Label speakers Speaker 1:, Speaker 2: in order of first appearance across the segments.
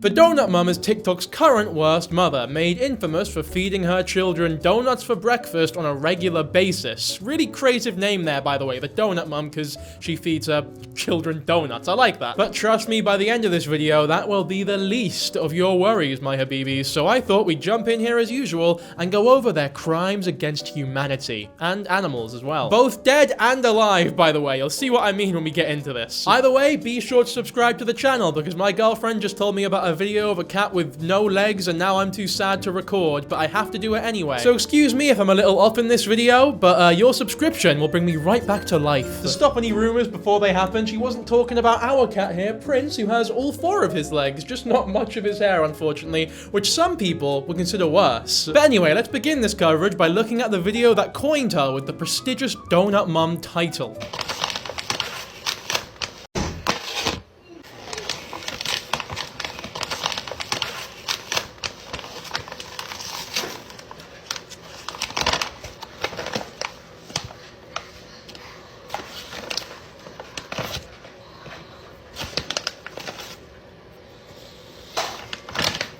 Speaker 1: The Donut Mum is TikTok's current worst mother, made infamous for feeding her children donuts for breakfast on a regular basis. Really creative name there, by the way, the Donut Mum, because she feeds her children donuts. I like that. But trust me, by the end of this video, that will be the least of your worries, my habibis. So I thought we'd jump in here as usual and go over their crimes against humanity. And animals as well. Both dead and alive, by the way. You'll see what I mean when we get into this. Either way, be sure to subscribe to the channel, because my girlfriend just told me about a video of a cat with no legs and now I'm too sad to record, but I have to do it anyway. So excuse me if I'm a little off in this video, but your subscription will bring me right back to life. To stop any rumors before they happen, she wasn't talking about our cat here, Prince, who has all 4 of his legs, just not much of his hair, unfortunately, which some people would consider worse. But anyway, let's begin this coverage by looking at the video that coined her with the prestigious Donut Mum title.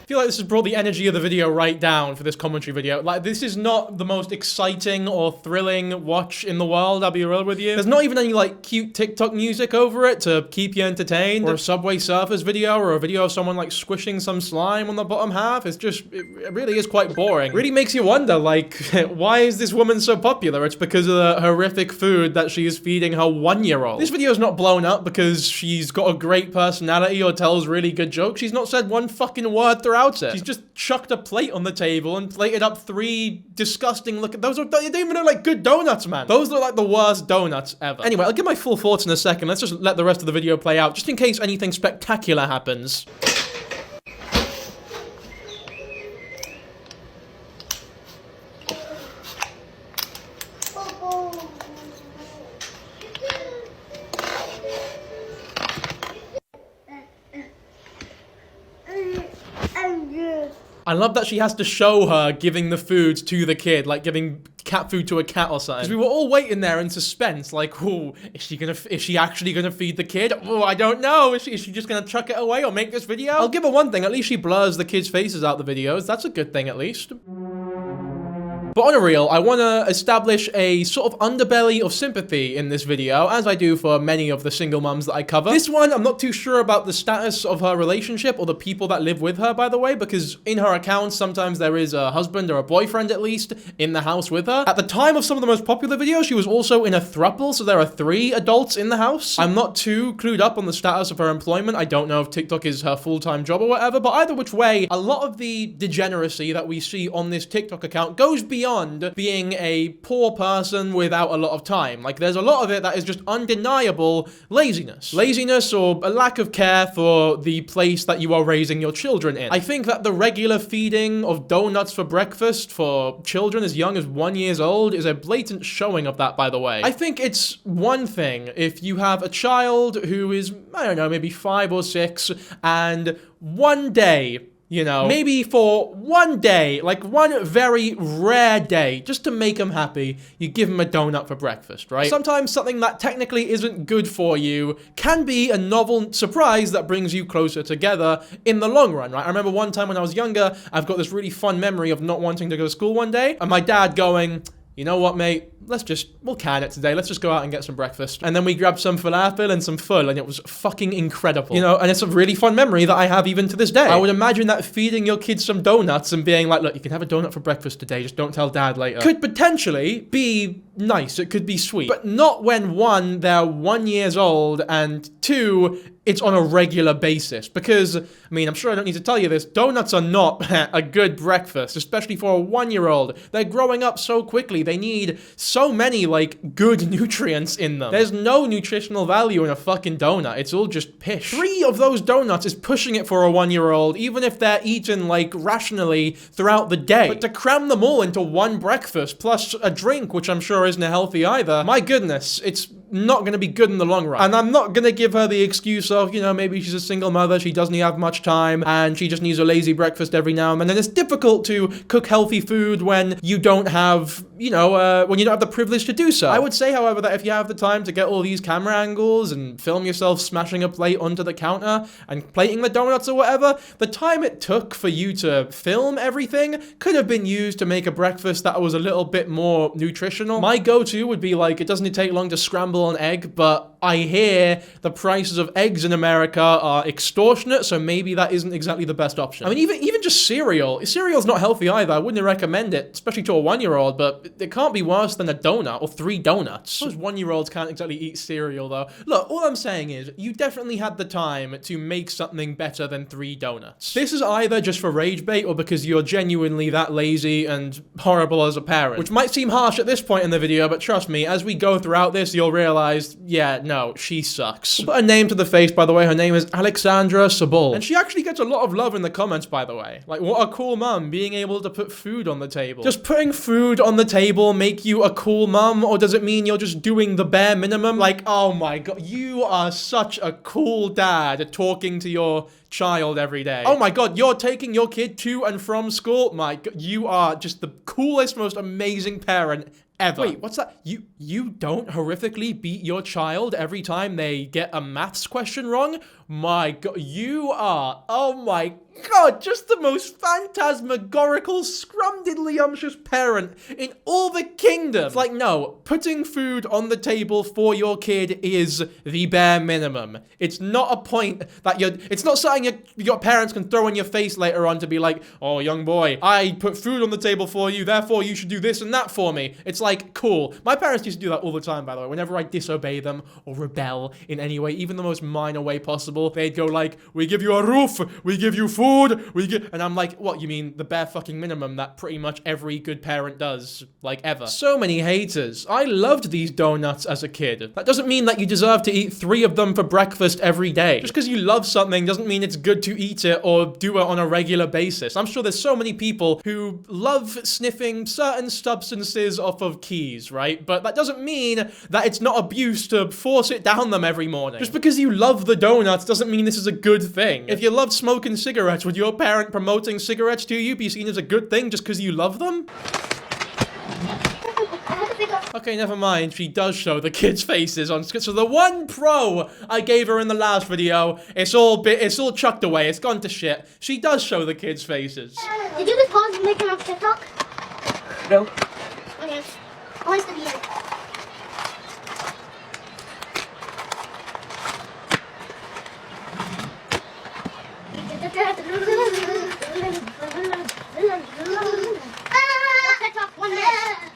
Speaker 1: I feel like this has brought the energy of the video right down for this commentary video. Like, this is not the most exciting or thrilling watch in the world, I'll be real with you. There's not even any, like, cute TikTok music over it to keep you entertained, or a Subway Surfers video, or a video of someone, like, squishing some slime on the bottom half. It's just, it really is quite boring. It really makes you wonder, like, why is this woman so popular? It's because of the horrific food that she is feeding her 1-year-old. This video is not blown up because she's got a great personality or tells really good jokes. She's not said one fucking word throughout it. She's just chucked a plate on the table and plated up 3 disgusting looking— those don't even look like good donuts, man. Those look like the worst donuts ever. Anyway, I'll give my full thoughts in a second. Let's just let the rest of the video play out, just in case anything spectacular happens. I love that she has to show her giving the food to the kid, like giving cat food to a cat or something. Because we were all waiting there in suspense, like, oh, is she actually gonna feed the kid? Oh, I don't know. Is she just gonna chuck it away or make this video? I'll give her one thing, at least she blurs the kids' faces out the videos. That's a good thing, at least. But on a real, I want to establish a sort of underbelly of sympathy in this video, as I do for many of the single mums that I cover. This one, I'm not too sure about the status of her relationship or the people that live with her, by the way, because in her accounts, sometimes there is a husband or a boyfriend, at least, in the house with her. At the time of some of the most popular videos, she was also in a throuple, so there are 3 adults in the house. I'm not too clued up on the status of her employment. I don't know if TikTok is her full-time job or whatever, but either which way, a lot of the degeneracy that we see on this TikTok account goes beyond being a poor person without a lot of time. Like, there's a lot of it that is just undeniable laziness. Laziness or a lack of care for the place that you are raising your children in. I think that the regular feeding of donuts for breakfast for children as young as 1 year old is a blatant showing of that, by the way. I think it's one thing if you have a child who is, I don't know, maybe 5 or 6, and one day, you know, maybe for one day, like one very rare day, just to make them happy, you give them a donut for breakfast, right? Sometimes something that technically isn't good for you can be a novel surprise that brings you closer together in the long run, right? I remember one time when I was younger, I've got this really fun memory of not wanting to go to school one day, and my dad going, you know what, mate? We'll can it today. Let's just go out and get some breakfast. And then we grabbed some falafel and some full, and it was fucking incredible. You know, and it's a really fun memory that I have even to this day. I would imagine that feeding your kids some donuts and being like, look, you can have a donut for breakfast today, just don't tell dad later, could potentially be nice. It could be sweet. But not when 1, they're 1 year old, and 2, it's on a regular basis. Because, I mean, I'm sure I don't need to tell you this, donuts are not a good breakfast, especially for a 1-year-old. They're growing up so quickly. They need so many, like, good nutrients in them. There's no nutritional value in a fucking donut. It's all just pish. 3 of those donuts is pushing it for a 1-year-old, even if they're eaten, like, rationally throughout the day. But to cram them all into one breakfast, plus a drink, which I'm sure isn't healthy either, my goodness, it's not going to be good in the long run. And I'm not going to give her the excuse of, you know, maybe she's a single mother, she doesn't have much time, and she just needs a lazy breakfast every now and then. And it's difficult to cook healthy food when you don't have you know, when you don't have the privilege to do so. I would say, however, that if you have the time to get all these camera angles and film yourself smashing a plate onto the counter and plating the donuts or whatever, the time it took for you to film everything could have been used to make a breakfast that was a little bit more nutritional. My go-to would be like, it doesn't take long to scramble an egg, but I hear the prices of eggs in America are extortionate, so maybe that isn't exactly the best option. I mean, even just cereal. Cereal's not healthy either. I wouldn't recommend it, especially to a 1-year-old, but it can't be worse than a donut or 3 donuts. Those 1-year-olds can't exactly eat cereal, though. Look, all I'm saying is, you definitely had the time to make something better than 3 donuts. This is either just for rage bait or because you're genuinely that lazy and horrible as a parent, which might seem harsh at this point in the video, but trust me, as we go throughout this, you'll realize, yeah, no, she sucks. Put a name to the face, by the way. Her name is Alexandra Sabol. And she actually gets a lot of love in the comments, by the way. Like, what a cool mum, being able to put food on the table. Does putting food on the table make you a cool mum, or does it mean you're just doing the bare minimum? Like, oh my god, you are such a cool dad talking to your child every day. Oh my god, you're taking your kid to and from school? My god, you are just the coolest, most amazing parent ever. Wait, what's that? You don't horrifically beat your child every time they get a maths question wrong? My god, you are, oh my god, just the most phantasmagorical, scrumdiddlyumptious parent in all the kingdom. It's like, no, putting food on the table for your kid is the bare minimum. It's not a point that it's not something your parents can throw in your face later on to be like, oh, young boy, I put food on the table for you, therefore you should do this and that for me. It's like, cool. My parents used to do that all the time, by the way. Whenever I disobey them or rebel in any way, even the most minor way possible, they'd go like, we give you a roof, we give you food, and I'm like, what, you mean the bare fucking minimum that pretty much every good parent does, like, ever? So many haters. I loved these donuts as a kid. That doesn't mean that you deserve to eat 3 of them for breakfast every day. Just because you love something doesn't mean it's good to eat it or do it on a regular basis. I'm sure there's so many people who love sniffing certain substances off of keys, right? But that doesn't mean that it's not abuse to force it down them every morning. Just because you love the donuts doesn't mean this is a good thing. If you love smoking cigarettes, would your parent promoting cigarettes to you be seen as a good thing just because you love them? Okay, never mind. She does show the kids' faces on screen. So the one pro I gave her in the last video, it's all chucked away. It's gone to shit. She does show the kids' faces.
Speaker 2: Did you just pause and make him on TikTok?
Speaker 3: No.
Speaker 2: Okay. What's the video?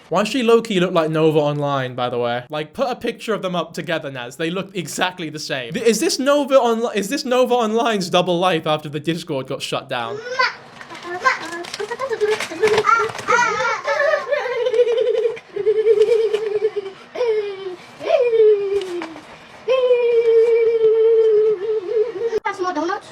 Speaker 1: Why does she low-key look like Nova Online, by the way? Like, put a picture of them up together, Naz. They look exactly the same. Is this Nova Online's double life after the Discord got shut down?
Speaker 2: More donuts?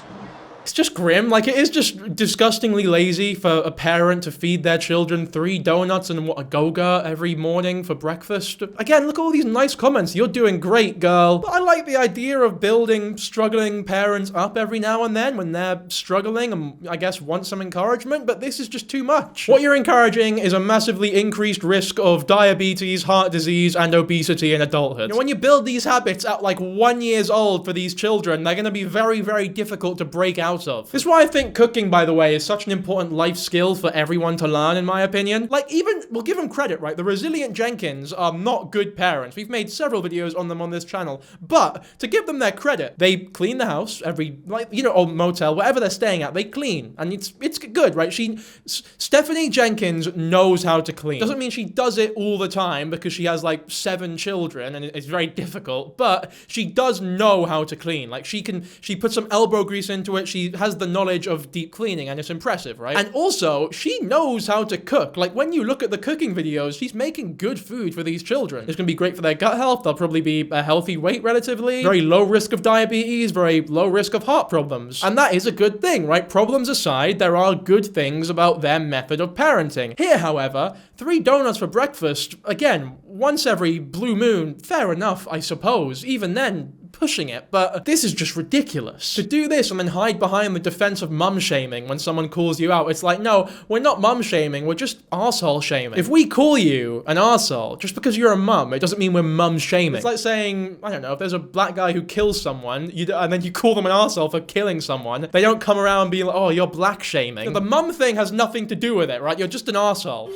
Speaker 1: It's just grim. Like, it is just disgustingly lazy for a parent to feed their children 3 donuts and a Go-Gurt every morning for breakfast. Again, look at all these nice comments. You're doing great, girl. But I like the idea of building struggling parents up every now and then when they're struggling and, I guess, want some encouragement, but this is just too much. What you're encouraging is a massively increased risk of diabetes, heart disease, and obesity in adulthood. You know, when you build these habits at like 1 year old for these children, they're gonna be very, very difficult to break out of. This is why I think cooking, by the way, is such an important life skill for everyone to learn, in my opinion. Like, even, we'll give them credit, right? The resilient Jenkins are not good parents. We've made several videos on them on this channel, but to give them their credit, they clean the house every, like, you know, or motel, whatever they're staying at, they clean, and it's good, right? Stephanie Jenkins knows how to clean. Doesn't mean she does it all the time because she has like 7 children and it's very difficult, but she does know how to clean. Like, she puts some elbow grease into it, she has the knowledge of deep cleaning, and it's impressive, right? And also, she knows how to cook. Like, when you look at the cooking videos, she's making good food for these children. It's gonna be great for their gut health. They'll probably be a healthy weight relatively, very low risk of diabetes, very low risk of heart problems. And that is a good thing, right? Problems aside, there are good things about their method of parenting. Here, however, 3 donuts for breakfast, again, once every blue moon, fair enough, I suppose. Even then, pushing it, but this is just ridiculous. To do this and then hide behind the defense of mum shaming when someone calls you out, it's like, no, we're not mum shaming, we're just arsehole shaming. If we call you an arsehole just because you're a mum, it doesn't mean we're mum shaming. It's like saying, I don't know, if there's a black guy who kills someone, and then you call them an arsehole for killing someone, they don't come around being like, oh, you're black shaming. The mum thing has nothing to do with it, right? You're just an arsehole.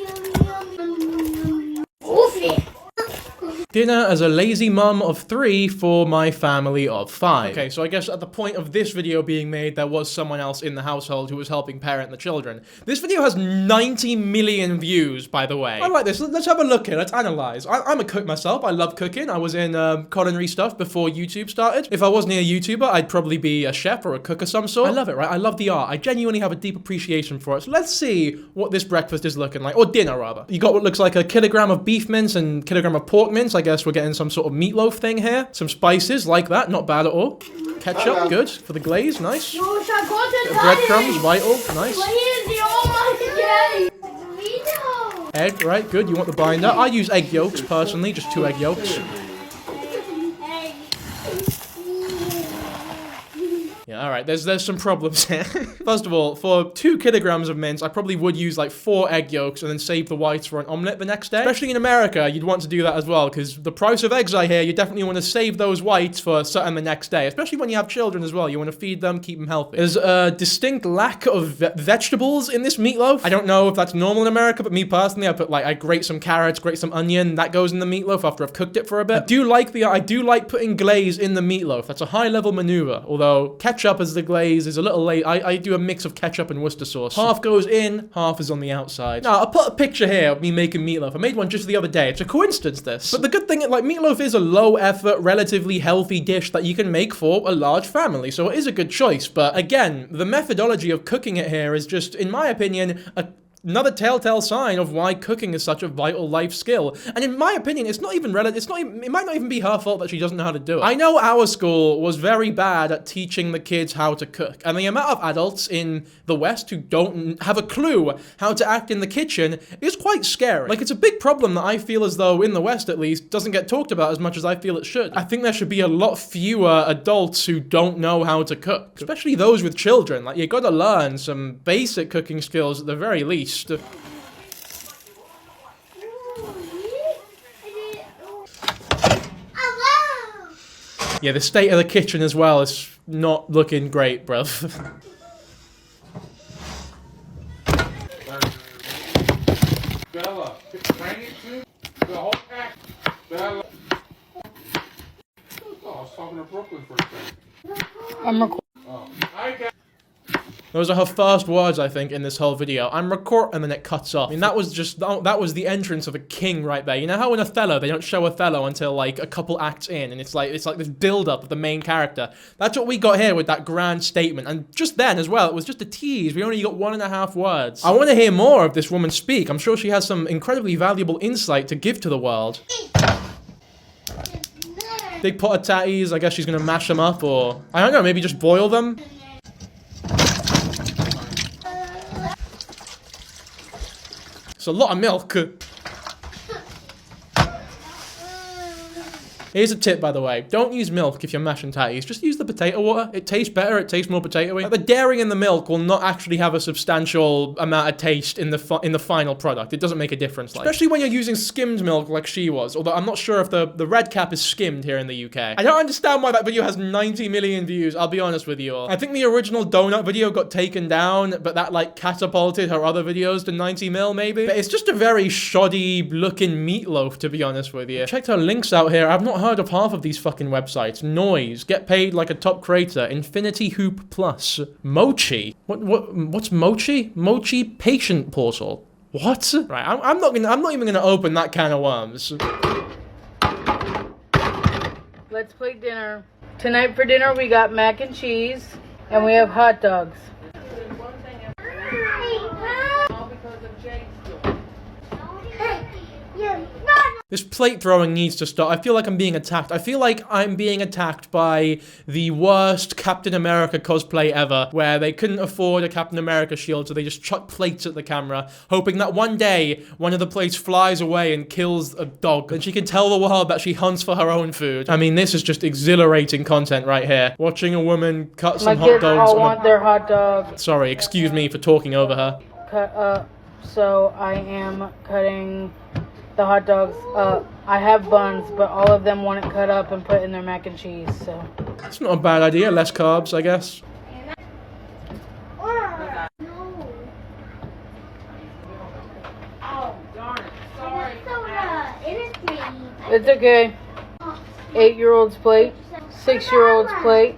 Speaker 1: Dinner as a lazy mum of 3 for my family of 5. Okay, so I guess at the point of this video being made, there was someone else in the household who was helping parent the children. This video has 90 million views, by the way. I like this. Let's have a look here. Let's analyze. I'm a cook myself. I love cooking. I was in culinary stuff before YouTube started. If I wasn't a YouTuber, I'd probably be a chef or a cook of some sort. I love it, right? I love the art. I genuinely have a deep appreciation for it. So let's see what this breakfast is looking like, or dinner rather. You got what looks like a kilogram of beef mince and kilogram of pork mince. I guess we're getting some sort of meatloaf thing here. Some spices like that, not bad at all. Ketchup, good for the glaze, nice. Breadcrumbs, vital, nice. Egg, right, good. You want the binder. I use egg yolks personally, just 2 egg yolks. Yeah, alright, there's some problems here. First of all, for 2 kilograms of mince, I probably would use like 4 egg yolks and then save the whites for an omelette the next day. Especially in America, you'd want to do that as well, because the price of eggs I hear, you definitely want to save those whites for something the next day. Especially when you have children as well, you want to feed them, keep them healthy. There's a distinct lack of vegetables in this meatloaf. I don't know if that's normal in America, but me personally, I grate some carrots, grate some onion, that goes in the meatloaf after I've cooked it for a bit. I do like putting glaze in the meatloaf. That's a high level maneuver, although ketchup as the glaze is a little late. I do a mix of ketchup and Worcester sauce. Half goes in, half is on the outside. Now, I'll put a picture here of me making meatloaf. I made one just the other day. It's a coincidence, this. But the good thing, like, meatloaf is a low effort, relatively healthy dish that you can make for a large family, so it is a good choice. But again, the methodology of cooking it here is just, in my opinion, another telltale sign of why cooking is such a vital life skill. And in my opinion, it might not even be her fault that she doesn't know how to do it. I know our school was very bad at teaching the kids how to cook. And the amount of adults in the West who don't have a clue how to act in the kitchen is quite scary. Like, it's a big problem that I feel as though, in the West at least, doesn't get talked about as much as I feel it should. I think there should be a lot fewer adults who don't know how to cook. Especially those with children. Like, you gotta learn some basic cooking skills at the very least. Yeah, the state of the kitchen as well is not looking great, bruv.
Speaker 3: Bella, Bella. Oh, I was talking to Brooklyn for a second.
Speaker 4: I'm recording.
Speaker 3: Oh, I got.
Speaker 1: Those are her first words, I think, in this whole video. I'm and then it cuts off. I mean, that was the entrance of a king right there. You know how in Othello, they don't show Othello until, like, a couple acts in, and it's like this build-up of the main character. That's what we got here with that grand statement. And just then, as well, it was just a tease. We only got 1.5 words. I want to hear more of this woman speak. I'm sure she has some incredibly valuable insight to give to the world. Big pot of tatties. I guess she's gonna mash them up, or I don't know, maybe just boil them. It's a lot of milk. Here's a tip, by the way. Don't use milk if you're mashing tatties. Just use the potato water. It tastes better. It tastes more potatoey. Like, the dairy in the milk will not actually have a substantial amount of taste in the final product. It doesn't make a difference. Like. Especially when you're using skimmed milk like she was. Although I'm not sure if the red cap is skimmed here in the UK. I don't understand why that video has 90 million views. I'll be honest with you all. I think the original donut video got taken down, but that, like, catapulted her other videos to 90 mil maybe. But it's just a very shoddy looking meatloaf, to be honest with you. Checked her links out here. I've not heard of half of these fucking websites. Noise, get paid like a top creator, Infinity Hoop Plus, Mochi. What's Mochi? Mochi Patient Portal. What? Right, I'm not even gonna open that can of worms.
Speaker 4: Let's play dinner. Tonight for dinner we got mac and cheese and we have hot dogs.
Speaker 1: This plate throwing needs to stop. I feel like I'm being attacked. I feel like I'm being attacked by the worst Captain America cosplay ever, where they couldn't afford a Captain America shield, so they just chuck plates at the camera, hoping that one day, one of the plates flies away and kills a dog, and she can tell the world that she hunts for her own food. I mean, this is just exhilarating content right here. Watching a woman cut some hot
Speaker 4: kids
Speaker 1: dogs
Speaker 4: all want their hot dog
Speaker 1: Sorry, excuse me for talking over her.
Speaker 4: cut up, so I am cutting the hot dogs up. I have buns, but all of them want it cut up and put in their mac and cheese, so.
Speaker 1: It's not a bad idea, less carbs, I guess.
Speaker 2: No.
Speaker 4: Oh, darn it. Sorry.
Speaker 2: Soda. It is me.
Speaker 4: It's okay. 8-year-old's plate, 6-year-old's plate,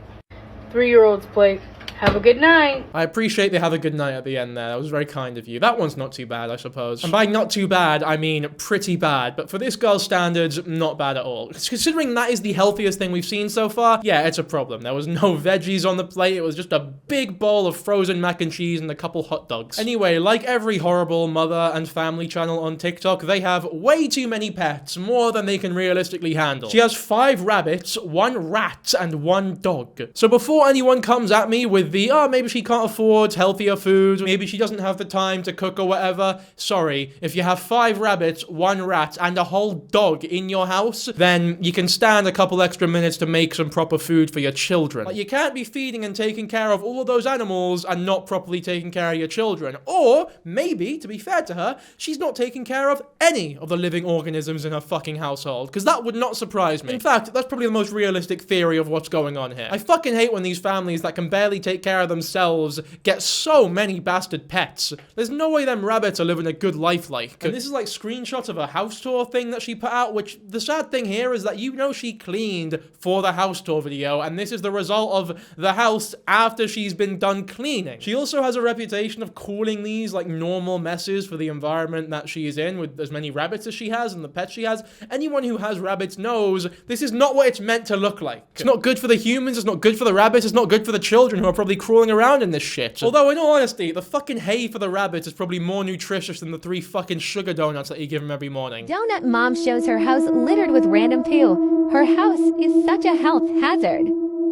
Speaker 4: 3-year-old's plate. Have a good night.
Speaker 1: I appreciate they have a good night at the end there. That was very kind of you. That one's not too bad, I suppose. And by not too bad, I mean pretty bad. But for this girl's standards, not bad at all. Considering that is the healthiest thing we've seen so far, yeah, it's a problem. There was no veggies on the plate. It was just a big bowl of frozen mac and cheese and a couple hot dogs. Anyway, like every horrible mother and family channel on TikTok, they have way too many pets, more than they can realistically handle. She has 5 rabbits, 1 rat, and 1 dog. So before anyone comes at me with the, oh, maybe she can't afford healthier food, maybe she doesn't have the time to cook or whatever. Sorry, if you have 5 rabbits, 1 rat, and a whole dog in your house, then you can stand a couple extra minutes to make some proper food for your children. Like, you can't be feeding and taking care of all of those animals and not properly taking care of your children. Or, maybe, to be fair to her, she's not taking care of any of the living organisms in her fucking household, because that would not surprise me. In fact, that's probably the most realistic theory of what's going on here. I fucking hate when these families that can barely take care of themselves get so many bastard pets. There's no way them rabbits are living a good life like. And this is like screenshots of a house tour thing that she put out, which the sad thing here is that you know she cleaned for the house tour video, and this is the result of the house after she's been done cleaning. She also has a reputation of calling these like normal messes for the environment that she is in, with as many rabbits as she has and the pets she has. Anyone who has rabbits knows this is not what it's meant to look like. It's not good for the humans, it's not good for the rabbits, it's not good for the children who are probably crawling around in this shit. Although, in all honesty, the fucking hay for the rabbits is probably more nutritious than the 3 fucking sugar donuts that you give them every morning.
Speaker 5: Donut Mom shows her house littered with random poo. Her house is such a health hazard.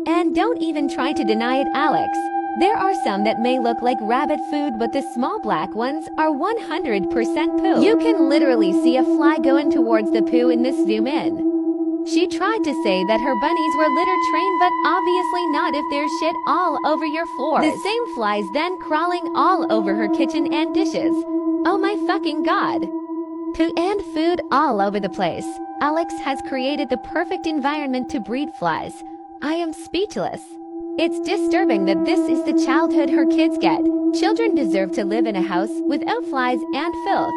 Speaker 5: And don't even try to deny it, Alex. There are some that may look like rabbit food, but the small black ones are 100% poo. You can literally see a fly going towards the poo in this zoom in. She tried to say that her bunnies were litter trained, but obviously not if there's shit all over your floor. The same flies then crawling all over her kitchen and dishes. Oh my fucking god. Poo and food all over the place. Alex has created the perfect environment to breed flies. I am speechless. It's disturbing that this is the childhood her kids get. Children deserve to live in a house without flies and filth.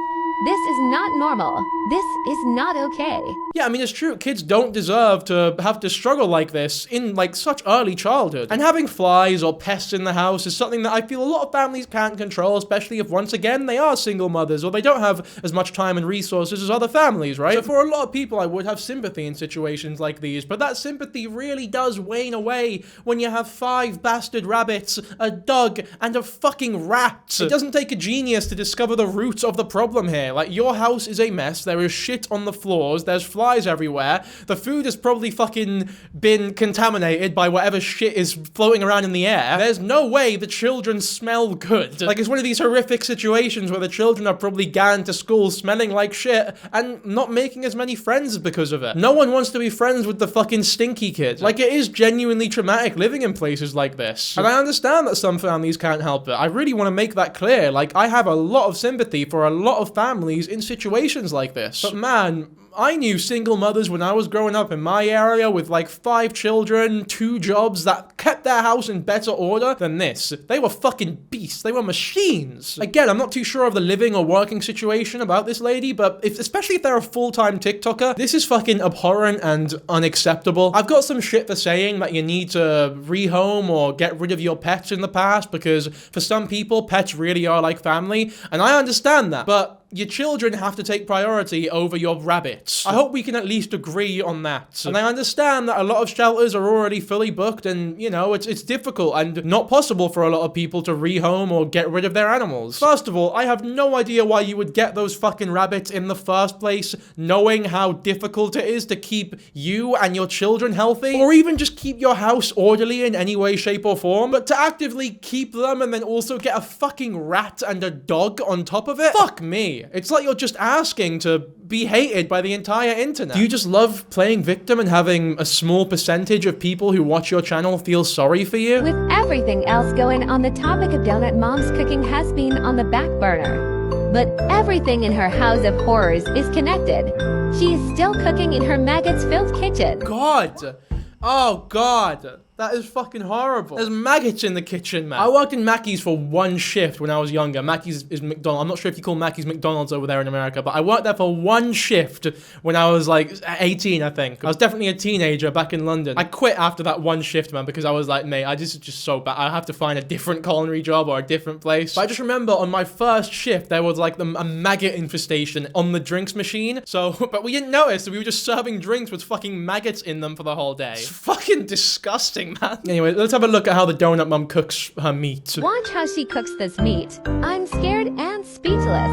Speaker 5: This is not normal. This is not okay.
Speaker 1: Yeah, I mean, it's true. Kids don't deserve to have to struggle like this in, like, such early childhood. And having flies or pests in the house is something that I feel a lot of families can't control, especially if, once again, they are single mothers or they don't have as much time and resources as other families, right? So for a lot of people, I would have sympathy in situations like these, but that sympathy really does wane away when you have 5 bastard rabbits, a dog, and a fucking rat. It doesn't take a genius to discover the roots of the problem here. Like, your house is a mess, there is shit on the floors, there's flies everywhere, the food has probably fucking been contaminated by whatever shit is floating around in the air. There's no way the children smell good. Like, it's one of these horrific situations where the children are probably going to school smelling like shit and not making as many friends because of it. No one wants to be friends with the fucking stinky kid. Like, it is genuinely traumatic living in places like this. And I understand that some families can't help it. I really want to make that clear. Like, I have a lot of sympathy for a lot of families in situations like this. But man, I knew single mothers when I was growing up in my area with like 5 children, 2 jobs that kept their house in better order than this. They were fucking beasts. They were machines. Again, I'm not too sure of the living or working situation about this lady, but especially if they're a full-time TikToker, this is fucking abhorrent and unacceptable. I've got some shit for saying that you need to rehome or get rid of your pets in the past, because for some people, pets really are like family, and I understand that, but your children have to take priority over your rabbit. rabbits. I hope we can at least agree on that. And I understand that a lot of shelters are already fully booked and, you know, it's difficult and not possible for a lot of people to rehome or get rid of their animals. First of all, I have no idea why you would get those fucking rabbits in the first place, knowing how difficult it is to keep you and your children healthy, or even just keep your house orderly in any way, shape, or form. But to actively keep them and then also get a fucking rat and a dog on top of it? Fuck me. It's like you're just asking to be hated by the entire internet. Do you just love playing victim and having a small percentage of people who watch your channel feel sorry for you?
Speaker 5: With everything else going on, the topic of Donut Mom's cooking has been on the back burner. But everything in her house of horrors is connected. She is still cooking in her maggots-filled kitchen.
Speaker 1: God. Oh, God. That is fucking horrible. There's maggots in the kitchen, man. I worked in Mackey's for one shift when I was younger. Mackey's is McDonald's. I'm not sure if you call Mackey's McDonald's over there in America, but I worked there for one shift when I was like 18, I think. I was definitely a teenager back in London. I quit after that one shift, man, because I was like, mate, this is just so bad. I have to find a different culinary job or a different place. But I just remember on my first shift, there was like a maggot infestation on the drinks machine. So, but we didn't notice. So we were just serving drinks with fucking maggots in them for the whole day. It's fucking disgusting, man. Anyway, let's have a look at how the Donut Mom cooks her meat.
Speaker 5: Watch how she cooks this meat. I'm scared and speechless.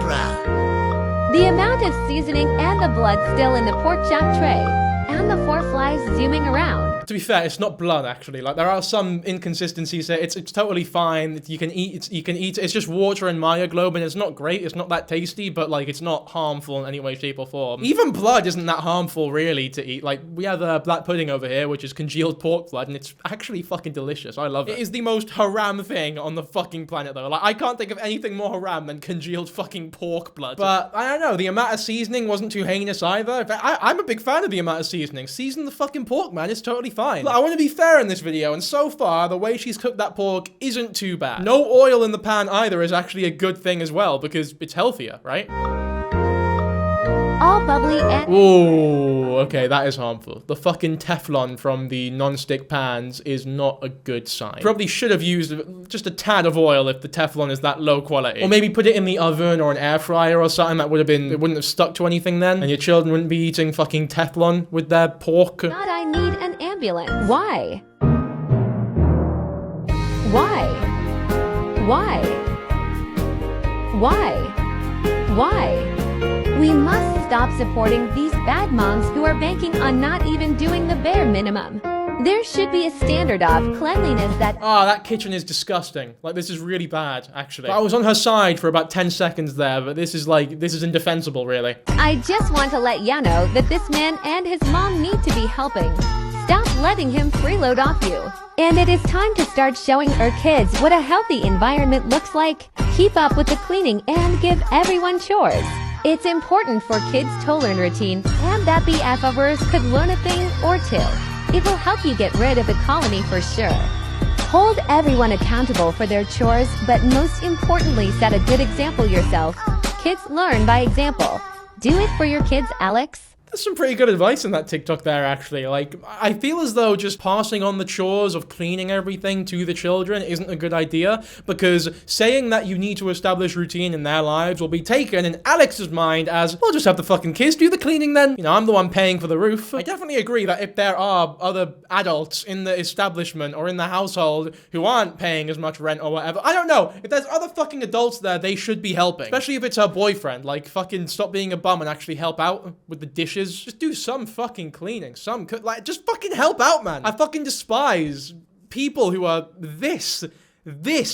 Speaker 5: Bruh. The amount of seasoning and the blood still in the pork chop tray, and the 4 flies zooming around.
Speaker 1: To be fair, it's not blood actually. Like there are some inconsistencies there. It's totally fine. You can eat it. It's just water and myoglobin. It's not great. It's not that tasty, but like it's not harmful in any way, shape, or form. Even blood isn't that harmful really to eat. Like we have black pudding over here, which is congealed pork blood, and it's actually fucking delicious. I love it. It is the most haram thing on the fucking planet though. Like I can't think of anything more haram than congealed fucking pork blood. But I don't know. The amount of seasoning wasn't too heinous either. In fact, I'm a big fan of the amount of seasoning. Season the fucking pork, man. It's totally fine. Look, I want to be fair in this video, and so far, the way she's cooked that pork isn't too bad. No oil in the pan either is actually a good thing as well, because it's healthier, right?
Speaker 5: All bubbly and...
Speaker 1: Ooh, okay, that is harmful. The fucking Teflon from the non-stick pans is not a good sign. Probably should have used just a tad of oil if the Teflon is that low quality. Or maybe put it in the oven or an air fryer or something. That would have been, it wouldn't have stuck to anything then. And your children wouldn't be eating fucking Teflon with their pork.
Speaker 5: God, I need an ambulance. Why? Why? Why? Why? Why? We must stop supporting these bad moms who are banking on not even doing the bare minimum. There should be a standard of cleanliness that...
Speaker 1: Ah, that kitchen is disgusting. Like, this is really bad, actually. But I was on her side for about 10 seconds there, but this is indefensible, really.
Speaker 5: I just want to let ya know that this man and his mom need to be helping. Stop letting him freeload off you. And it is time to start showing our kids what a healthy environment looks like. Keep up with the cleaning and give everyone chores. It's important for kids to learn routine, and that BFFers could learn a thing or two. It will help you get rid of the colony for sure. Hold everyone accountable for their chores, but most importantly, set a good example yourself. Kids learn by example. Do it for your kids, Alex.
Speaker 1: There's some pretty good advice in that TikTok there, actually. Like, I feel as though just passing on the chores of cleaning everything to the children isn't a good idea, because saying that you need to establish routine in their lives will be taken in Alex's mind as, we'll just have the fucking kids do the cleaning then. You know, I'm the one paying for the roof. I definitely agree that if there are other adults in the establishment or in the household who aren't paying as much rent or whatever, I don't know. If there's other fucking adults there, they should be helping. Especially if it's her boyfriend. Like, fucking stop being a bum and actually help out with the dishes. Just do some fucking cleaning, like, just fucking help out, man. I fucking despise people who are this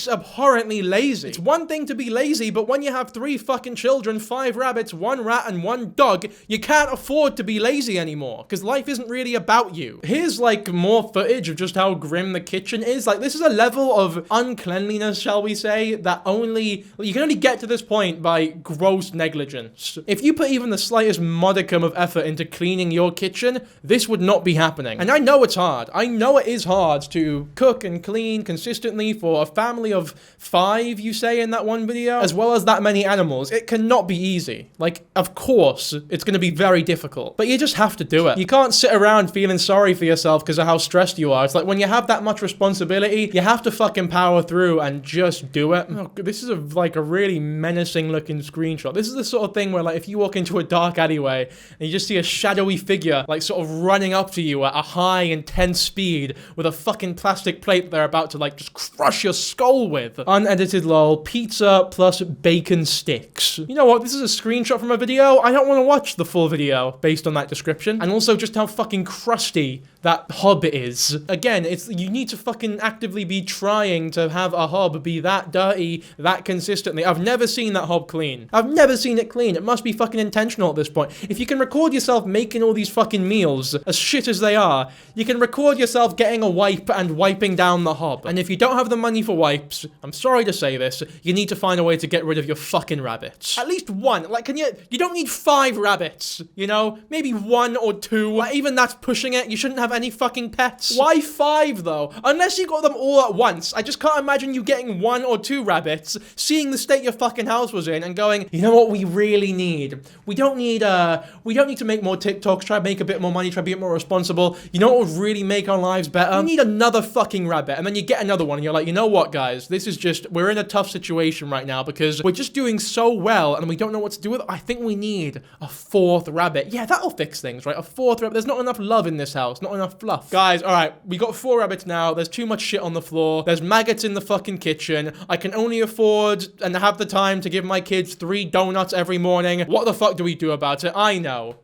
Speaker 1: abhorrently lazy. It's one thing to be lazy, but when you have 3 fucking children, 5 rabbits, 1 rat, and 1 dog, you can't afford to be lazy anymore, because life isn't really about you. Here's, like, more footage of just how grim the kitchen is. Like, this is a level of uncleanliness, shall we say, that you can only get to this point by gross negligence. If you put even the slightest modicum of effort into cleaning your kitchen, this would not be happening. And I know it's hard. I know it is hard to cook and clean consistently for a family of 5, you say in that one video, as well as that many animals, it cannot be easy. Like, of course, it's gonna be very difficult, but you just have to do it. You can't sit around feeling sorry for yourself because of how stressed you are. It's like when you have that much responsibility, you have to fucking power through and just do it. Oh, this is like a really menacing looking screenshot. This is the sort of thing where like if you walk into a dark alleyway and you just see a shadowy figure like sort of running up to you at a high intense speed with a fucking plastic plate that they're about to like just crush your skull with. Unedited lol, pizza plus bacon sticks. You know what? This is a screenshot from a video. I don't want to watch the full video based on that description. And also just how fucking crusty that hob is. Again, you need to fucking actively be trying to have a hob be that dirty, that consistently. I've never seen that hob clean. I've never seen it clean. It must be fucking intentional at this point. If you can record yourself making all these fucking meals, as shit as they are, you can record yourself getting a wipe and wiping down the hob. And if you don't have the money for wipes, I'm sorry to say this, you need to find a way to get rid of your fucking rabbits. At least one. Like, you don't need 5 rabbits, you know? Maybe 1 or 2. Like, even that's pushing it. You shouldn't have any fucking pets. Why 5 though? Unless you got them all at once. I just can't imagine you getting 1 or 2 rabbits, seeing the state your fucking house was in and going, you know what we really need? We don't need to make more TikToks, try to make a bit more money, try to be a bit more responsible. You know what would really make our lives better? We need another fucking rabbit. And then you get another one and you're like, you know what guys? This is just, we're in a tough situation right now because we're just doing so well and we don't know what to do with it. I think we need a 4th rabbit. Yeah, that'll fix things, right? A 4th rabbit. There's not enough love in this house, not enough fluff. Guys, all right, we got 4 rabbits now. There's too much shit on the floor. There's maggots in the fucking kitchen. I can only afford and have the time to give my kids 3 donuts every morning. What the fuck do we do about it? I know.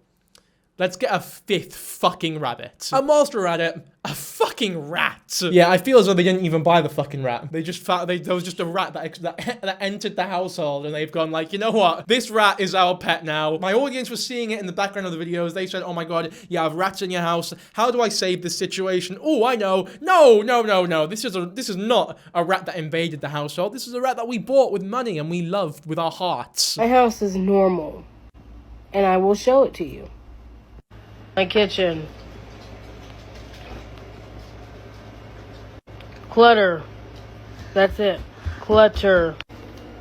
Speaker 1: Let's get a 5th fucking rabbit. A monster rabbit. A fucking rat. Yeah, I feel as though they didn't even buy the fucking rat. They just found, there was just a rat that entered the household and they've gone like, you know what? This rat is our pet now. My audience was seeing it in the background of the videos. They said, oh my god, you have rats in your house. How do I save this situation? Oh, I know. No. This is not a rat that invaded the household. This is a rat that we bought with money and we loved with our hearts.
Speaker 4: My house is normal, and I will show it to you. My kitchen. Clutter. That's it. Clutter.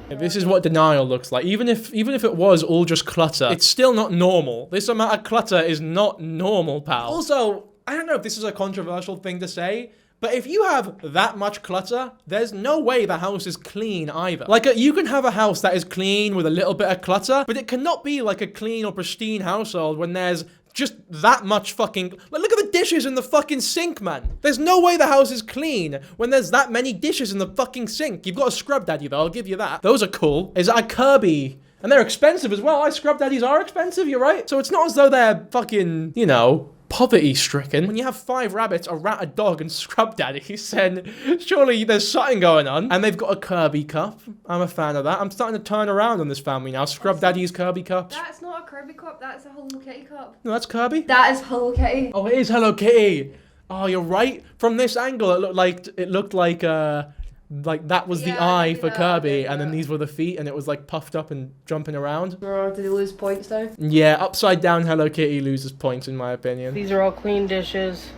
Speaker 1: This is what denial looks like. Even if it was all just clutter, it's still not normal. This amount of clutter is not normal, pal. Also, I don't know if this is a controversial thing to say, but if you have that much clutter, there's no way the house is clean either. Like, you can have a house that is clean with a little bit of clutter, but it cannot be like a clean or pristine household when there's just that much fucking... Like, look at the dishes in the fucking sink, man. There's no way the house is clean when there's that many dishes in the fucking sink. You've got a scrub daddy, though. I'll give you that. Those are cool. Is that a Kirby? And they're expensive as well. Scrub daddies are expensive, you're right. So it's not as though they're fucking, you know, poverty-stricken. When you have 5 rabbits, a rat, a dog, and scrub daddies, then surely there's something going on. And they've got a Kirby cup. I'm a fan of that. I'm starting to turn around on this family now. Scrub daddies, Kirby cups.
Speaker 6: That's not a Kirby cup, that's a Hello Kitty cup.
Speaker 1: No, that's Kirby?
Speaker 6: That is Hello Kitty.
Speaker 1: Oh, it is Hello Kitty. Oh, you're right. From this angle, it looked like that was the eye for Kirby, and then these were the feet, and it was like puffed up and jumping around.
Speaker 6: Oh, did he lose points now?
Speaker 1: Yeah, upside down Hello Kitty loses points in my opinion.
Speaker 4: These are all clean dishes.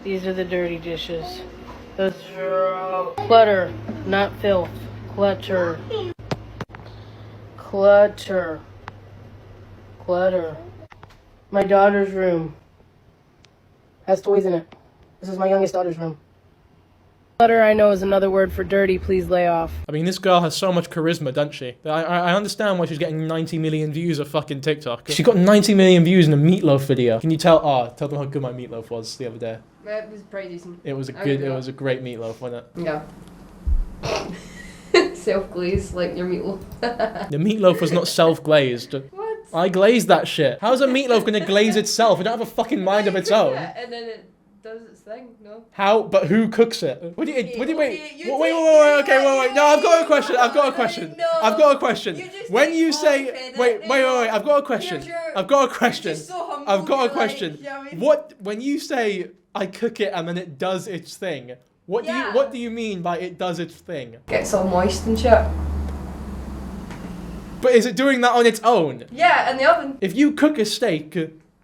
Speaker 4: These are the dirty dishes. Those are all clutter, not filth. Clutter. Clutter. Clutter. My daughter's room has toys in it. This is my youngest daughter's room. Clutter, I know, is another word for dirty. Please lay off.
Speaker 1: I mean, this girl has so much charisma, doesn't she? I understand why she's getting 90 million views of fucking TikTok. She got 90 million views in a meatloaf video. Can you tell? Oh, tell them how good my meatloaf was the other day.
Speaker 6: It was pretty decent.
Speaker 1: It was a great meatloaf, wasn't it?
Speaker 6: Yeah. Self-glazed, like your meatloaf.
Speaker 1: The meatloaf was not self-glazed.
Speaker 6: What?
Speaker 1: I glazed that shit. How's a meatloaf gonna glaze itself? It don't have a fucking mind of its own.
Speaker 6: And then it does its thing, no?
Speaker 1: How? But who cooks it? Wait. Okay, wait. No, I've got a question. When you say, wait, I've got a question. What, when you say, I cook it and then it does its thing, what do you mean by it does its thing?
Speaker 6: Gets all moist and shit.
Speaker 1: But is it doing that on its own?
Speaker 6: Yeah, in the oven.
Speaker 1: If you cook a steak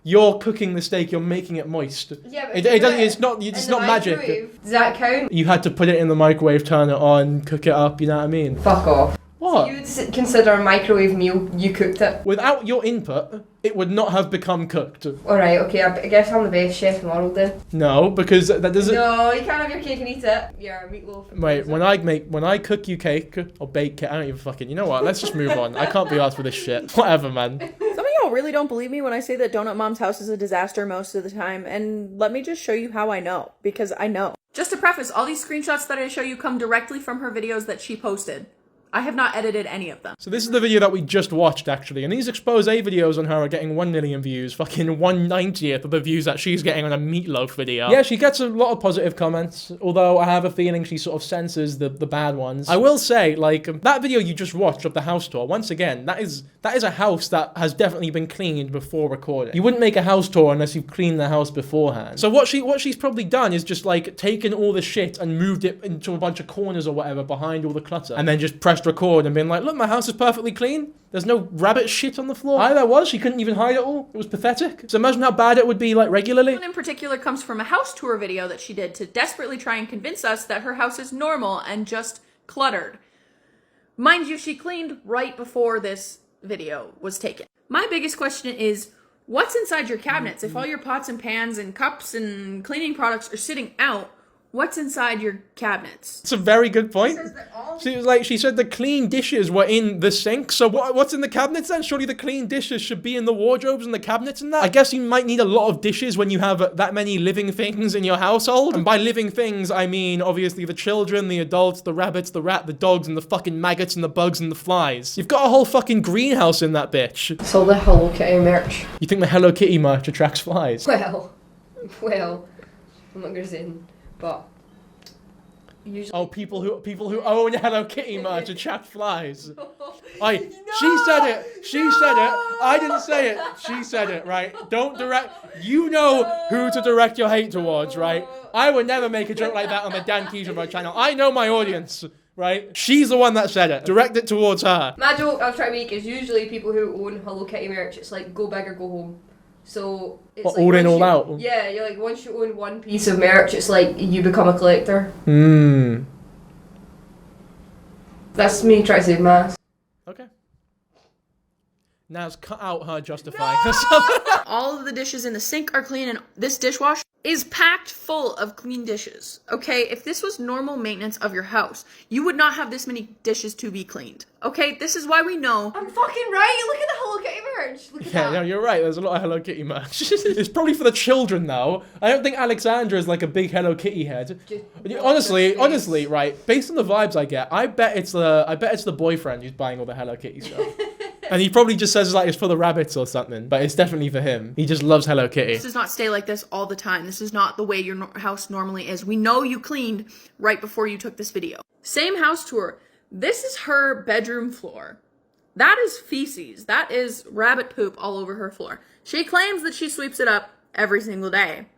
Speaker 1: You're cooking the steak, you're making it moist.
Speaker 6: Yeah, but
Speaker 1: It doesn't, it's not magic.
Speaker 6: Microwave, does that count?
Speaker 1: You had to put it in the microwave, turn it on, cook it up, you know what I mean?
Speaker 6: Fuck off.
Speaker 1: What?
Speaker 6: You would consider a microwave meal, you cooked it.
Speaker 1: Without your input, it would not have become cooked.
Speaker 6: Alright, okay, I guess I'm the best chef in the world then.
Speaker 1: No, because that doesn't...
Speaker 6: No, you can't have your cake and eat it. Yeah, meatloaf.
Speaker 1: Wait, when I cook you cake, or bake cake, I don't even fucking... You know what, let's just move on. I can't be asked for this shit. Whatever, man.
Speaker 7: Some of y'all really don't believe me when I say that Donut Mom's house is a disaster most of the time, and let me just show you how I know, because I know. Just to preface, all these screenshots that I show you come directly from her videos that she posted. I have not edited any of them.
Speaker 1: So this is the video that we just watched, actually, and these expose videos on her are getting 1 million views, fucking 1/90th of the views that she's getting on a meatloaf video. Yeah, she gets a lot of positive comments, although I have a feeling she sort of censors the bad ones. I will say, like, that video you just watched of the house tour, once again, that is a house that has definitely been cleaned before recording. You wouldn't make a house tour unless you've cleaned the house beforehand. So what she's probably done is just, like, taken all the shit and moved it into a bunch of corners or whatever behind all the clutter, and then just pressed record and been like, look, my house is perfectly clean. There's no rabbit shit on the floor. There was. She couldn't even hide it all. It was pathetic. So imagine how bad it would be, like, regularly.
Speaker 7: One in particular comes from a house tour video that she did to desperately try and convince us that her house is normal and just cluttered. Mind you, she cleaned right before this video was taken. My biggest question is, what's inside your cabinets? If all your pots and pans and cups and cleaning products are sitting out, what's inside your cabinets?
Speaker 1: It's a very good point. She said the clean dishes were in the sink, so what's in the cabinets then? Surely the clean dishes should be in the wardrobes and the cabinets and that? I guess you might need a lot of dishes when you have that many living things in your household. And by living things, I mean obviously the children, the adults, the rabbits, the rat, the dogs, and the fucking maggots and the bugs and the flies. You've got a whole fucking greenhouse in that bitch.
Speaker 6: It's all the Hello Kitty merch.
Speaker 1: You think the Hello Kitty merch attracts flies?
Speaker 6: Well, I'm not gonna say it, but usually.
Speaker 1: Oh, people who own Hello Kitty merch attract flies. She said it. She said it. I didn't say it. She said it, right? Don't direct. You know who to direct your hate towards, right? I would never make a joke like that on the Dankyjabo channel. I know my audience, right? She's the one that said it. Direct it towards her.
Speaker 6: My joke I was trying to make is usually people who own Hello Kitty merch, it's like go big or go home. So it's like
Speaker 1: all in, all out.
Speaker 6: Yeah, you're like once you own one piece of merch, it's like you become a collector. That's me trying to save mass.
Speaker 1: Okay. Now it's cut out her justifying herself.
Speaker 7: All of the dishes in the sink are clean, and this dishwasher is packed full of clean dishes. Okay, if this was normal maintenance of your house, you would not have this many dishes to be cleaned. Okay, this is why we know.
Speaker 6: I'm fucking right. Look at the Hello Kitty merch. Look at
Speaker 1: Yeah,
Speaker 6: that.
Speaker 1: no, you're right. There's a lot of Hello Kitty merch. It's probably for the children though. I don't think Alexandra is like a big Hello Kitty head. Honestly, right? Based on the vibes I get, I bet it's the boyfriend who's buying all the Hello Kitty stuff. And he probably just says like it's for the rabbits or something, but it's definitely for him. He just loves Hello Kitty.
Speaker 7: This does not stay like this all the time. This is not the way your house normally is. We know you cleaned right before you took this video. Same house tour. This is her bedroom floor. That is feces. That is rabbit poop all over her floor. She claims that she sweeps it up every single day.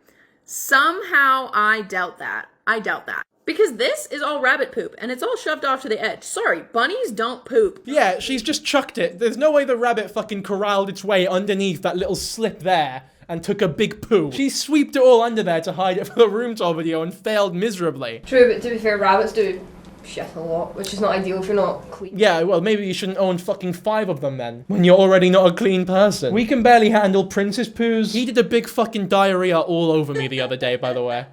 Speaker 7: Somehow I doubt that. I doubt that. Because this is all rabbit poop, and it's all shoved off to the edge. Sorry, bunnies don't poop.
Speaker 1: Yeah, she's just chucked it. There's no way the rabbit fucking corralled its way underneath that little slip there and took a big poo. She sweeped it all under there to hide it for the room tour video and failed miserably.
Speaker 6: True, but to be fair, rabbits do shit a lot, which is not ideal if you're not clean.
Speaker 1: Yeah, well, maybe you shouldn't own fucking 5 of them then, when you're already not a clean person. We can barely handle Prince's poos. He did a big fucking diarrhea all over me the other day, by the way.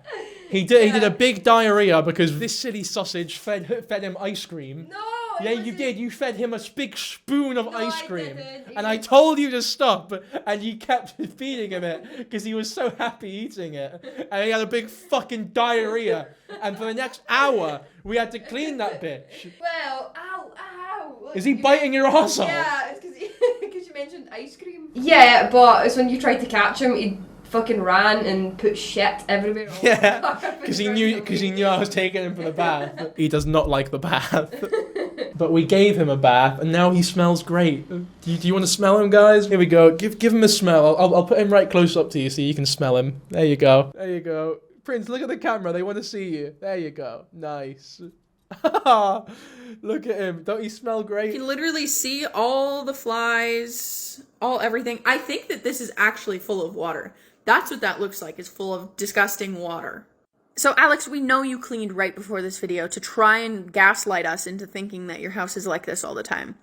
Speaker 1: He did a big diarrhea because this silly sausage fed him ice cream.
Speaker 6: No!
Speaker 1: Yeah, you did. You fed him a big spoon of ice
Speaker 6: I
Speaker 1: cream.
Speaker 6: didn't.
Speaker 1: And I told you to stop, and you kept feeding him it because he was so happy eating it. And he had a big fucking diarrhea. And for the next hour, we had to clean that bitch.
Speaker 6: Well, ow. Look,
Speaker 1: Is he biting your arsehole?
Speaker 6: Yeah, it's because you mentioned ice cream. Yeah, but it's when you tried to catch him, he fucking ran and put shit everywhere.
Speaker 1: Yeah, because he knew I was taking him for the bath. He does not like the bath. But we gave him a bath, and now he smells great. Do you want to smell him, guys? Here we go. Give him a smell. I'll put him right close up to you so you can smell him. There you go. There you go. Prince, look at the camera. They want to see you. There you go. Nice. Look at him. Don't he smell great?
Speaker 7: You can literally see all the flies all everything. I think that this is actually full of water. That's what that looks like, is full of disgusting water. So Alex, we know you cleaned right before this video to try and gaslight us into thinking that your house is like this all the time.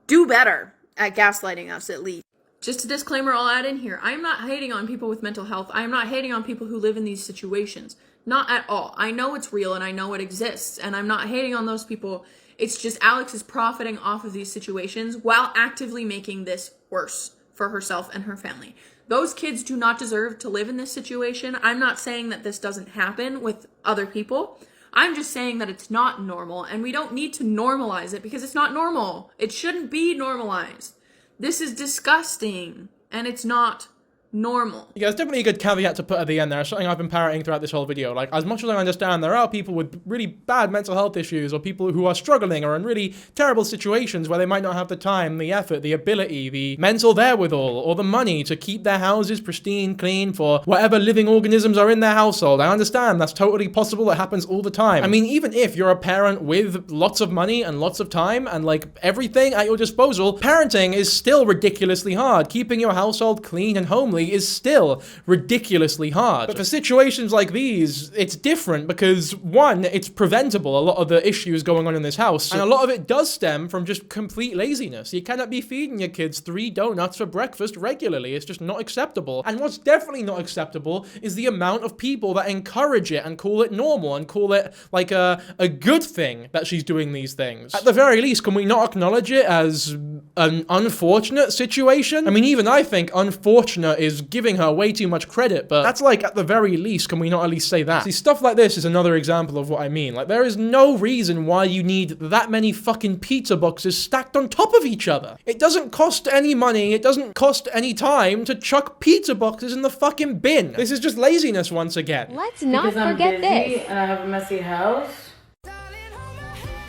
Speaker 7: Do better at gaslighting us, at least. Just a disclaimer I'll add in here. I am not hating on people with mental health. I am not hating on people who live in these situations. Not at all. I know it's real and I know it exists, and I'm not hating on those people. It's just Alex is profiting off of these situations while actively making this worse for herself and her family. Those kids do not deserve to live in this situation. I'm not saying that this doesn't happen with other people. I'm just saying that it's not normal, and we don't need to normalize it because it's not normal. It shouldn't be normalized. This is disgusting, and it's not normal.
Speaker 1: Yeah, it's definitely a good caveat to put at the end there. Something I've been parroting throughout this whole video. Like, as much as I understand, there are people with really bad mental health issues, or people who are struggling or in really terrible situations where they might not have the time, the effort, the ability, the mental therewithal, or the money to keep their houses pristine, clean for whatever living organisms are in their household. I understand that's totally possible. It happens all the time. I mean, even if you're a parent with lots of money and lots of time and like everything at your disposal, parenting is still ridiculously hard. Keeping your household clean and homely is still ridiculously hard. But for situations like these, it's different because, one, it's preventable, a lot of the issues going on in this house, and a lot of it does stem from just complete laziness. You cannot be feeding your kids 3 donuts for breakfast regularly. It's just not acceptable. And what's definitely not acceptable is the amount of people that encourage it and call it normal and call it like a good thing that she's doing these things. At the very least, can we not acknowledge it as an unfortunate situation? I mean, even I think unfortunate is giving her way too much credit, but that's like, at the very least, can we not at least say that? See, stuff like this is another example of what I mean. Like, there is no reason why you need that many fucking pizza boxes stacked on top of each other. It doesn't cost any money, it doesn't cost any time to chuck pizza boxes in the fucking bin. This is just laziness once again.
Speaker 5: Let's not
Speaker 4: Because I'm
Speaker 5: forget
Speaker 4: busy
Speaker 5: this.
Speaker 4: and I have a messy house.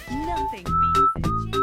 Speaker 8: Nothing beats a chintzy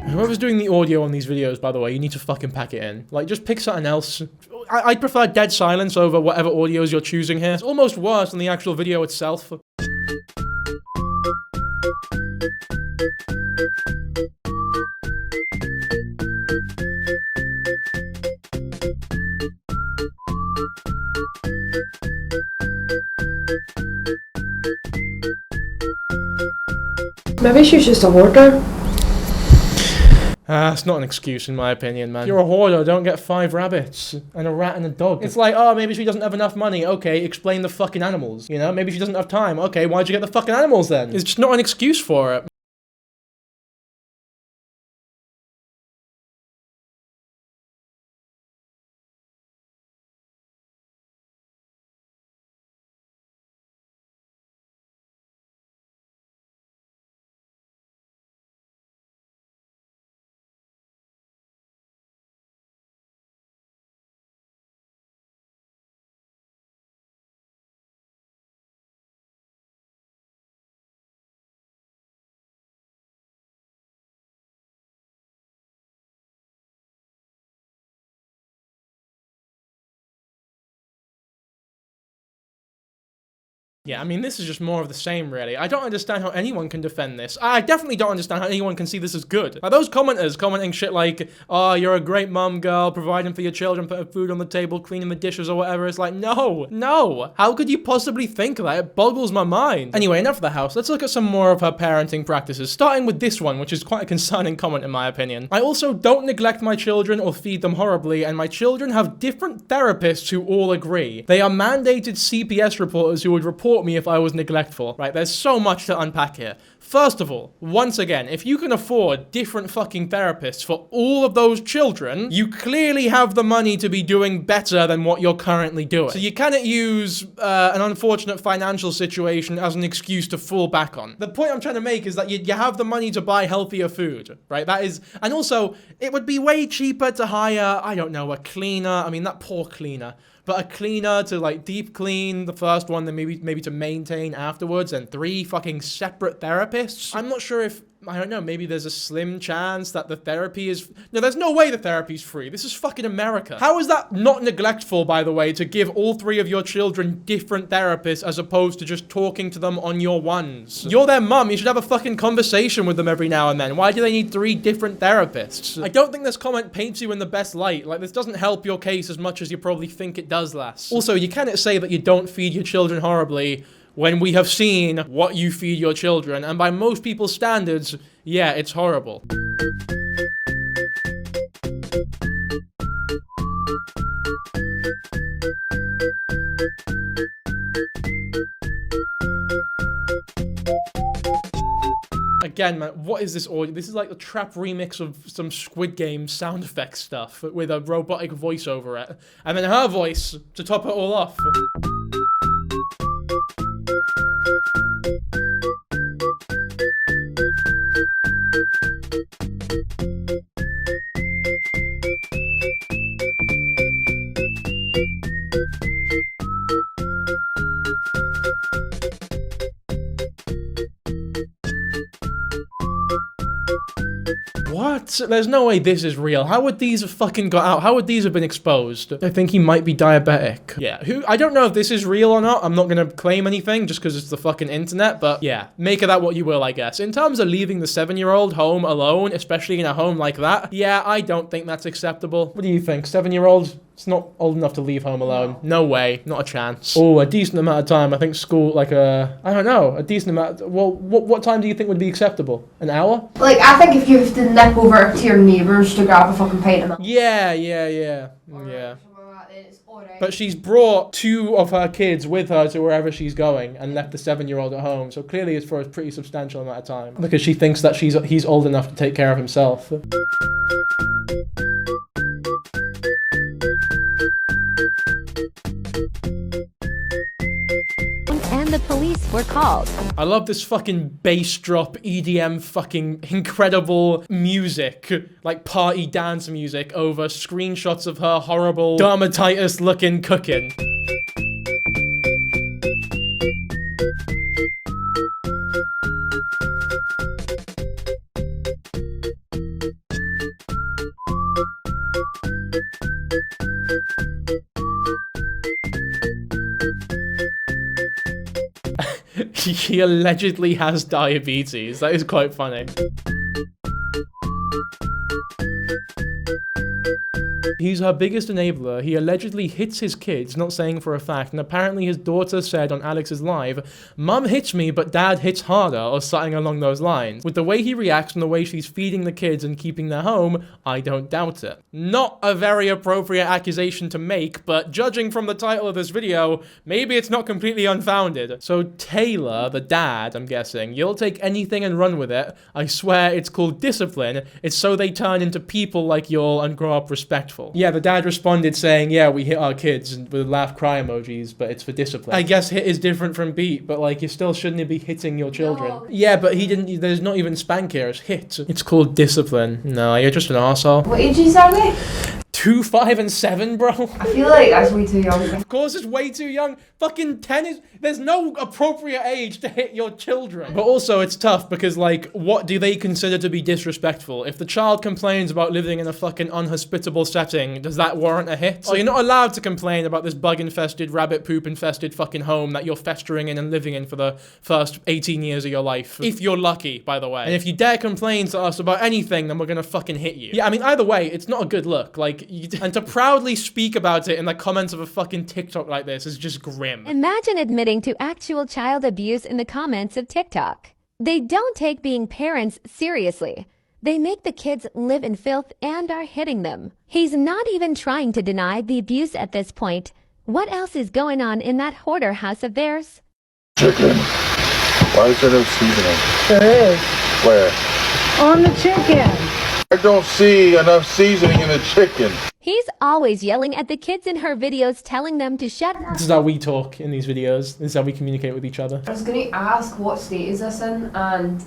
Speaker 1: Whoever's doing the audio on these videos, by the way, you need to fucking pack it in. Like, just pick something else. I'd prefer dead silence over whatever audios you're choosing here. It's almost worse than the actual video itself.
Speaker 4: Maybe she's just a hoarder.
Speaker 1: It's not an excuse in my opinion, man. If you're a hoarder, don't get 5 rabbits and a rat and a dog. It's like, oh, maybe she doesn't have enough money. Okay, explain the fucking animals. You know, maybe she doesn't have time. Okay, why'd you get the fucking animals then? It's just not an excuse for it. Yeah, I mean, this is just more of the same, really. I don't understand how anyone can defend this. I definitely don't understand how anyone can see this as good. Like, those commenters commenting shit like, oh, you're a great mum, girl, providing for your children, putting food on the table, cleaning the dishes or whatever. It's like, no. How could you possibly think that? It boggles my mind. Anyway, enough of the house. Let's look at some more of her parenting practices, starting with this one, which is quite a concerning comment in my opinion. I also don't neglect my children or feed them horribly, and my children have different therapists who all agree. They are mandated CPS reporters who would report support me if I was neglectful, right? There's so much to unpack here. First of all, once again, if you can afford different fucking therapists for all of those children, you clearly have the money to be doing better than what you're currently doing. So you cannot use an unfortunate financial situation as an excuse to fall back on. The point I'm trying to make is that you have the money to buy healthier food, right? That is, and also, it would be way cheaper to hire, I don't know, a cleaner. I mean, that poor cleaner. But a cleaner to like deep clean the first one, then maybe to maintain afterwards, and 3 fucking separate therapists. I'm not sure if, I don't know, maybe there's a slim chance that the therapy is... No, there's no way the therapy's free. This is fucking America. How is that not neglectful, by the way, to give all 3 of your children different therapists as opposed to just talking to them on your ones? You're their mum. You should have a fucking conversation with them every now and then. Why do they need 3 different therapists? I don't think this comment paints you in the best light. Like, this doesn't help your case as much as you probably think it does, lass. Also, you cannot say that you don't feed your children horribly when we have seen what you feed your children, and by most people's standards, yeah, it's horrible. Again, man, what is this audio? This is like a trap remix of some Squid Game sound effects stuff with a robotic voice over it, and then her voice to top it all off. What? There's no way this is real. How would these have fucking got out? How would these have been exposed? I think he might be diabetic. Yeah, I don't know if this is real or not. I'm not gonna claim anything just because it's the fucking internet, but yeah, make of that what you will, I guess. In terms of leaving the 7-year-old home alone, especially in a home like that, yeah, I don't think that's acceptable. What do you think? 7-year-old? It's not old enough to leave home alone. No way. Not a chance. Oh, a decent amount of time. I think school, like I don't know, a decent amount. Well, what time do you think would be acceptable? An hour?
Speaker 6: Like, I think if you have to nip over to your neighbours to grab a fucking pint of milk.
Speaker 1: Yeah. But she's brought 2 of her kids with her to wherever she's going and left the 7-year-old at home. So clearly it's for a pretty substantial amount of time. Because she thinks that he's old enough to take care of himself.
Speaker 5: And the police were called.
Speaker 1: I love this fucking bass drop EDM fucking incredible music, like party dance music over screenshots of her horrible dermatitis looking cooking. He allegedly has diabetes. That is quite funny. He's her biggest enabler. He allegedly hits his kids, not saying for a fact, and apparently his daughter said on Alex's live, "Mum hits me, but Dad hits harder," or something along those lines. With the way he reacts and the way she's feeding the kids and keeping their home, I don't doubt it. Not a very appropriate accusation to make, but judging from the title of this video, maybe it's not completely unfounded. So Taylor, the dad, I'm guessing, you'll take anything and run with it. I swear it's called discipline. It's so they turn into people like y'all and grow up respectful. Yeah, the dad responded saying, yeah, we hit our kids with laugh cry emojis, but it's for discipline. I guess hit is different from beat, but like you still shouldn't be hitting your children. No. Yeah, but he didn't, there's not even spank here, it's hit. It's called discipline. No, you're just an arsehole.
Speaker 6: What ages are they?
Speaker 1: 2, 5, and 7, bro.
Speaker 6: I feel like that's way too young.
Speaker 1: Of course it's way too young. Fucking 10 is... There's no appropriate age to hit your children. But also it's tough because, like, what do they consider to be disrespectful? If the child complains about living in a fucking unhospitable setting, does that warrant a hit? So you're not allowed to complain about this bug-infested, rabbit poop-infested fucking home that you're festering in and living in for the first 18 years of your life. If you're lucky, by the way. And if you dare complain to us about anything, then we're gonna fucking hit you. Yeah, I mean, either way, it's not a good look. Like, and to proudly speak about it in the comments of a fucking TikTok like this is just grim.
Speaker 5: Imagine admitting to actual child abuse in the comments of TikTok. They don't take being parents seriously. They make the kids live in filth and are hitting them. He's not even trying to deny the abuse at this point. What else is going on in that hoarder house of theirs?
Speaker 3: Chicken. Why is there no seasoning?
Speaker 4: There is.
Speaker 3: Where?
Speaker 4: On the chicken.
Speaker 3: I don't see enough seasoning in the chicken.
Speaker 5: He's always yelling at the kids in her videos, telling them to shut up.
Speaker 1: This is how we talk in these videos. This is how we communicate with each other.
Speaker 6: I was going to ask what state is this in, and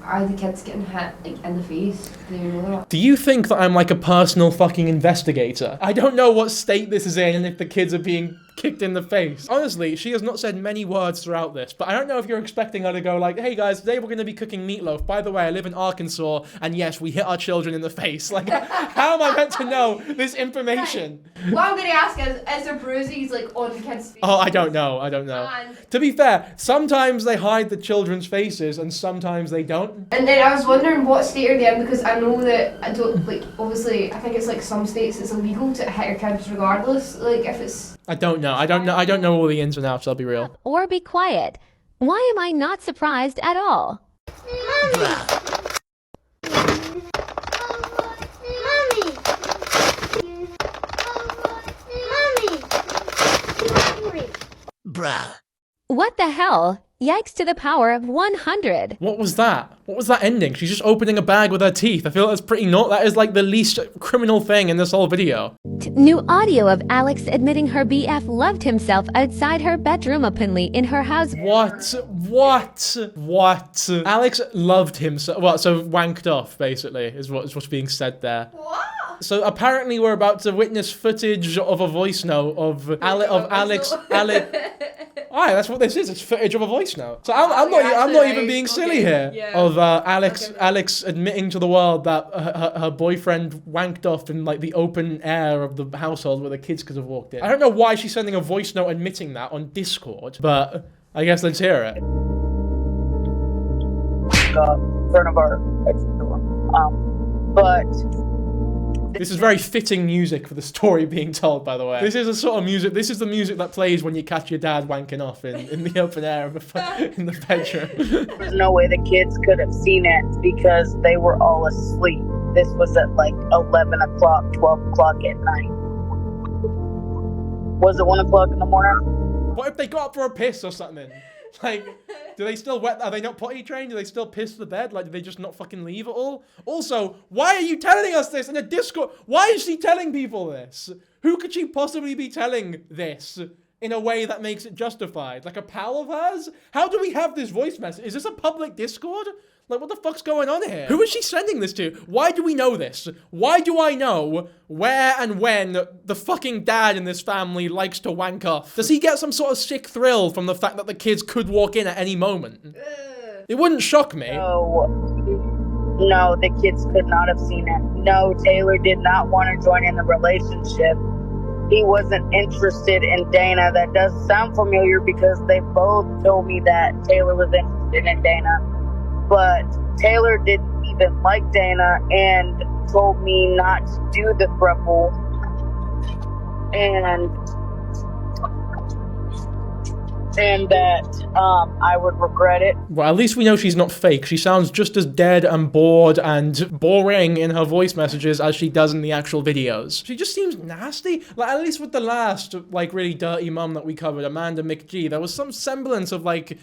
Speaker 6: are the kids getting hit like in the face? Do you know that?
Speaker 1: Do you think that I'm like a personal fucking investigator? I don't know what state this is in and if the kids are being kicked in the face. Honestly, she has not said many words throughout this, but I don't know if you're expecting her to go like, hey guys, today we're going to be cooking meatloaf. By the way, I live in Arkansas, and yes, we hit our children in the face. Like, how am I meant to know this information?
Speaker 6: What I'm going to ask is there bruises like on the kids' faces?
Speaker 1: Oh, I don't know. I don't know.
Speaker 6: And
Speaker 1: To be fair, sometimes they hide the children's faces and sometimes they don't.
Speaker 6: then I was wondering what state are they in, because I know that I don't like. Obviously, I think it's like some states it's illegal to hit your kids regardless. Like if it's.
Speaker 1: I don't know. I don't know all the ins and outs, I'll be real.
Speaker 5: Or be quiet. Why am I not surprised at all? What the hell? Yikes to the power of 100.
Speaker 1: What was that? What was that ending? She's just opening a bag with her teeth. I feel that's pretty not. That is like the least criminal thing in this whole video.
Speaker 5: New audio of Alex admitting her BF loved himself outside her bedroom openly in her house.
Speaker 1: What? Alex loved himself. What? So wanked off, basically, is what's being said there.
Speaker 6: What?
Speaker 1: So apparently we're about to witness footage of a voice note of Alex. Aye, that's what this is. It's footage of a voice note. So I'm not even being silly here.
Speaker 6: Yeah.
Speaker 1: Of Alex admitting to the world that her boyfriend wanked off in like the open air of the household where the kids could have walked in. I don't know why she's sending a voice note admitting that on Discord, but I guess let's hear it.
Speaker 9: Front of our exit door. But
Speaker 1: This is very fitting music for the story being told, by the way. This is the sort of music. This is the music that plays when you catch your dad wanking off in the open air of in the bedroom.
Speaker 9: there's no way the kids could have seen it because they were all asleep. This was at like 11 o'clock, 12 o'clock at night. Was it 1 o'clock in the morning?
Speaker 1: What if they got up for a piss or something? Like, do they still wet? Are they not potty trained? Do they still piss the bed? Like, do they just not fucking leave at all? Also, why are you telling us this in a Discord? Why is she telling people this? Who could she possibly be telling this in a way that makes it justified? Like a pal of hers? How do we have this voice message? Is this a public Discord? Like, what the fuck's going on here? Who is she sending this to? Why do we know this? Why do I know where and when the fucking dad in this family likes to wank off? Does he get some sort of sick thrill from the fact that the kids could walk in at any moment? It wouldn't shock me.
Speaker 9: No, the kids could not have seen it. No, Taylor did not want to join in the relationship. He wasn't interested in Dana. That does sound familiar because they both told me that Taylor was interested in Dana. But Taylor didn't even like Dana and told me not to do the throuple. And that I would regret it.
Speaker 1: Well, at least we know she's not fake. She sounds just as dead and bored and boring in her voice messages as she does in the actual videos. She just seems nasty. Like, at least with the last, like, really dirty mum that we covered, Amanda McGee, there was some semblance of, like,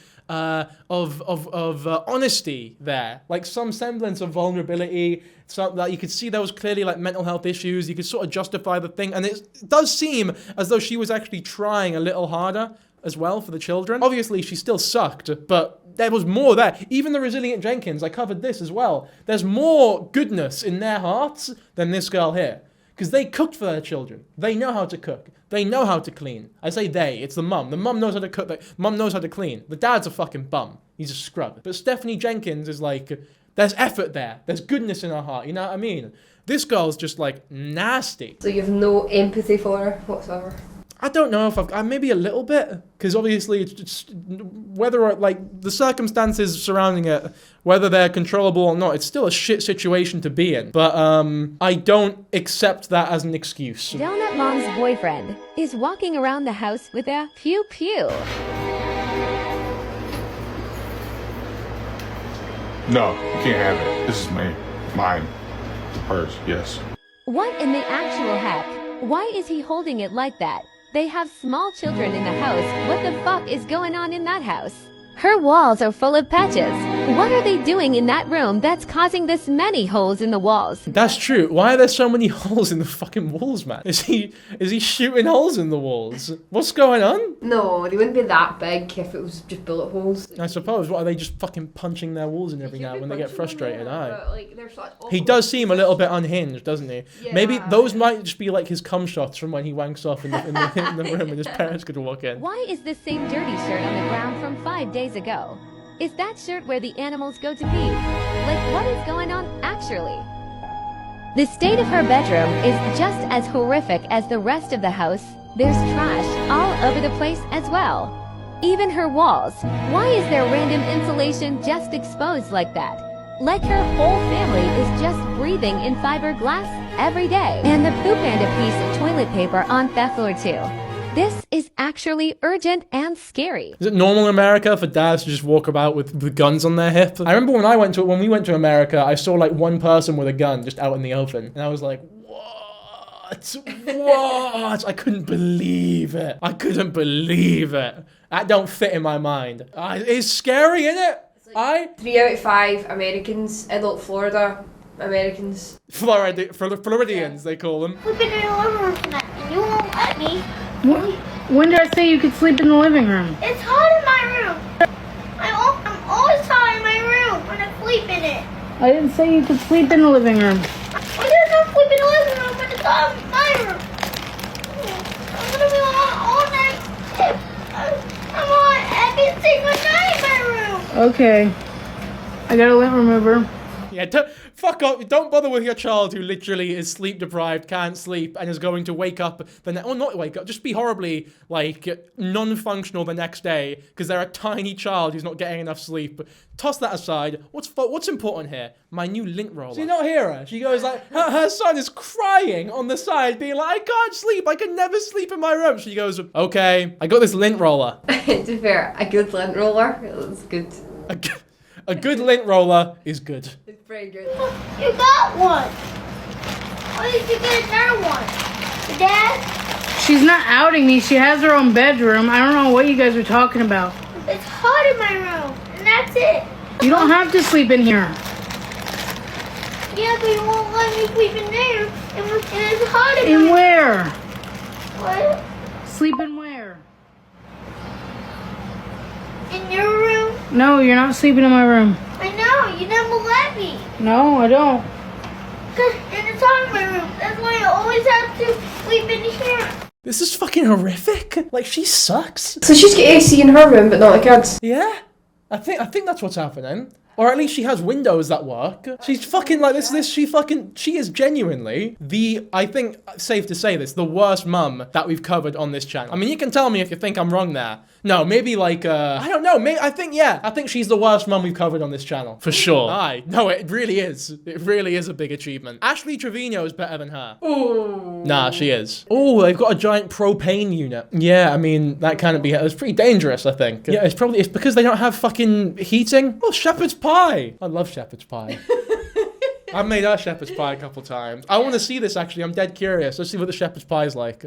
Speaker 1: honesty there. Like, some semblance of vulnerability. So that you could see there was clearly, like, mental health issues. You could sort of justify the thing. And it does seem as though she was actually trying a little harder as well for the children. Obviously, she still sucked, but there was more there. Even the Resilient Jenkins, I covered this as well. There's more goodness in their hearts than this girl here. Because they cooked for their children. They know how to cook. They know how to clean. I say they, it's the mum. The mum knows how to cook. The mum knows how to clean. The dad's a fucking bum. He's a scrub. But Stephanie Jenkins is like, there's effort there. There's goodness in her heart. You know what I mean? This girl's just like nasty.
Speaker 6: So you have no empathy for her whatsoever?
Speaker 1: I don't know if I maybe a little bit, because obviously it's just whether like the circumstances surrounding it, whether they're controllable or not, it's still a shit situation to be in. But I don't accept that as an excuse.
Speaker 5: Donut Mom's boyfriend is walking around the house with a pew pew.
Speaker 3: No, you can't have it. This is mine. Hers, yes.
Speaker 5: What in the actual heck? Why is he holding it like that? They have small children in the house. What the fuck is going on in that house? Her walls are full of patches. What are they doing in that room that's causing this many holes in the walls?
Speaker 1: That's true. Why are there so many holes in the fucking walls, man? Is he shooting holes in the walls? What's going on?
Speaker 6: No, they wouldn't be that big if it was just bullet holes.
Speaker 1: I suppose. What, are they just fucking punching their walls in every now when they get frustrated?
Speaker 6: But, like, they're such
Speaker 1: He does seem a little bit unhinged, doesn't he?
Speaker 6: Yeah.
Speaker 1: Maybe those might just be like his cum shots from when he wanks off in the room and his parents could walk in.
Speaker 5: Why is this same dirty shirt on the ground from 5 days ago? Is that shirt where the animals go to pee? Like, what is going on actually? The state of her bedroom is just as horrific as the rest of the house. There's trash all over the place as well. Even her walls. Why is there random insulation just exposed like that? Like her whole family is just breathing in fiberglass every day. And the poop and a piece of toilet paper on that floor too. This is actually urgent and scary.
Speaker 1: Is it normal in America for dads to just walk about with guns on their hip? I remember when we went to America, I saw like one person with a gun just out in the open. And I was like, what? What? I couldn't believe it. That don't fit in my mind. It's scary, isn't it?
Speaker 6: Like 3 out of 5 Americans, adult Florida Americans.
Speaker 1: Floridians, they call them.
Speaker 2: We've been in the living room tonight, and you won't let me.
Speaker 4: When did I say you could sleep in the living room?
Speaker 2: It's hot in my room. I'm always hot in my room when I sleep in it.
Speaker 4: I didn't say you could sleep in the living room.
Speaker 2: I didn't know sleep in the living room, but it's hot in my room. I'm gonna be on all night. I'm on every single night in my room.
Speaker 4: Okay. I got a lint remover.
Speaker 1: Yeah, fuck off. Don't bother with your child who literally is sleep deprived, can't sleep, and is going to wake up not wake up, just be horribly, like, non-functional the next day because they're a tiny child who's not getting enough sleep. Toss that aside. What's important here? My new lint roller. Do you not hear her? She goes like, her son is crying on the side, being like, I can't sleep. I can never sleep in my room. She goes, okay, I got this lint roller.
Speaker 6: To be fair, a good lint roller is good.
Speaker 1: A good lint roller is good.
Speaker 6: It's pretty good.
Speaker 2: You got one. Why did you get another one? Dad?
Speaker 4: She's not outing me. She has her own bedroom. I don't know what you guys are talking about.
Speaker 2: It's hot in my room, and that's it.
Speaker 4: You don't have to sleep in here.
Speaker 2: Yeah, but you won't let me sleep in there, and it's hot in
Speaker 4: In
Speaker 2: my
Speaker 4: where?
Speaker 2: What?
Speaker 4: Sleep in where?
Speaker 2: In your room?
Speaker 4: No, you're not sleeping in my room.
Speaker 2: I know, you never let me.
Speaker 4: No, I don't.
Speaker 2: And it's hot in my room. That's why I always have to sleep in here.
Speaker 1: This is fucking horrific. Like, she sucks.
Speaker 6: So she's got AC in her room, but not the kids.
Speaker 1: Yeah, I think that's what's happening. Or at least she has windows that work. She's fucking like this. She is genuinely I think, safe to say this, the worst mum that we've covered on this channel. I mean, you can tell me if you think I'm wrong there. No, maybe like, I don't know. I think she's the worst mum we've covered on this channel. For sure. No, it really is. It really is a big achievement. Ashley Trevino is better than her.
Speaker 6: Ooh.
Speaker 1: Nah, she is. Oh, they've got a giant propane unit. Yeah, I mean, that can't be, it's pretty dangerous, I think. Yeah, it's because they don't have fucking heating. Oh, shepherd's pie. I love shepherd's pie. I've made her shepherd's pie a couple times. I want to see this, actually. I'm dead curious. Let's see what the shepherd's pie is like.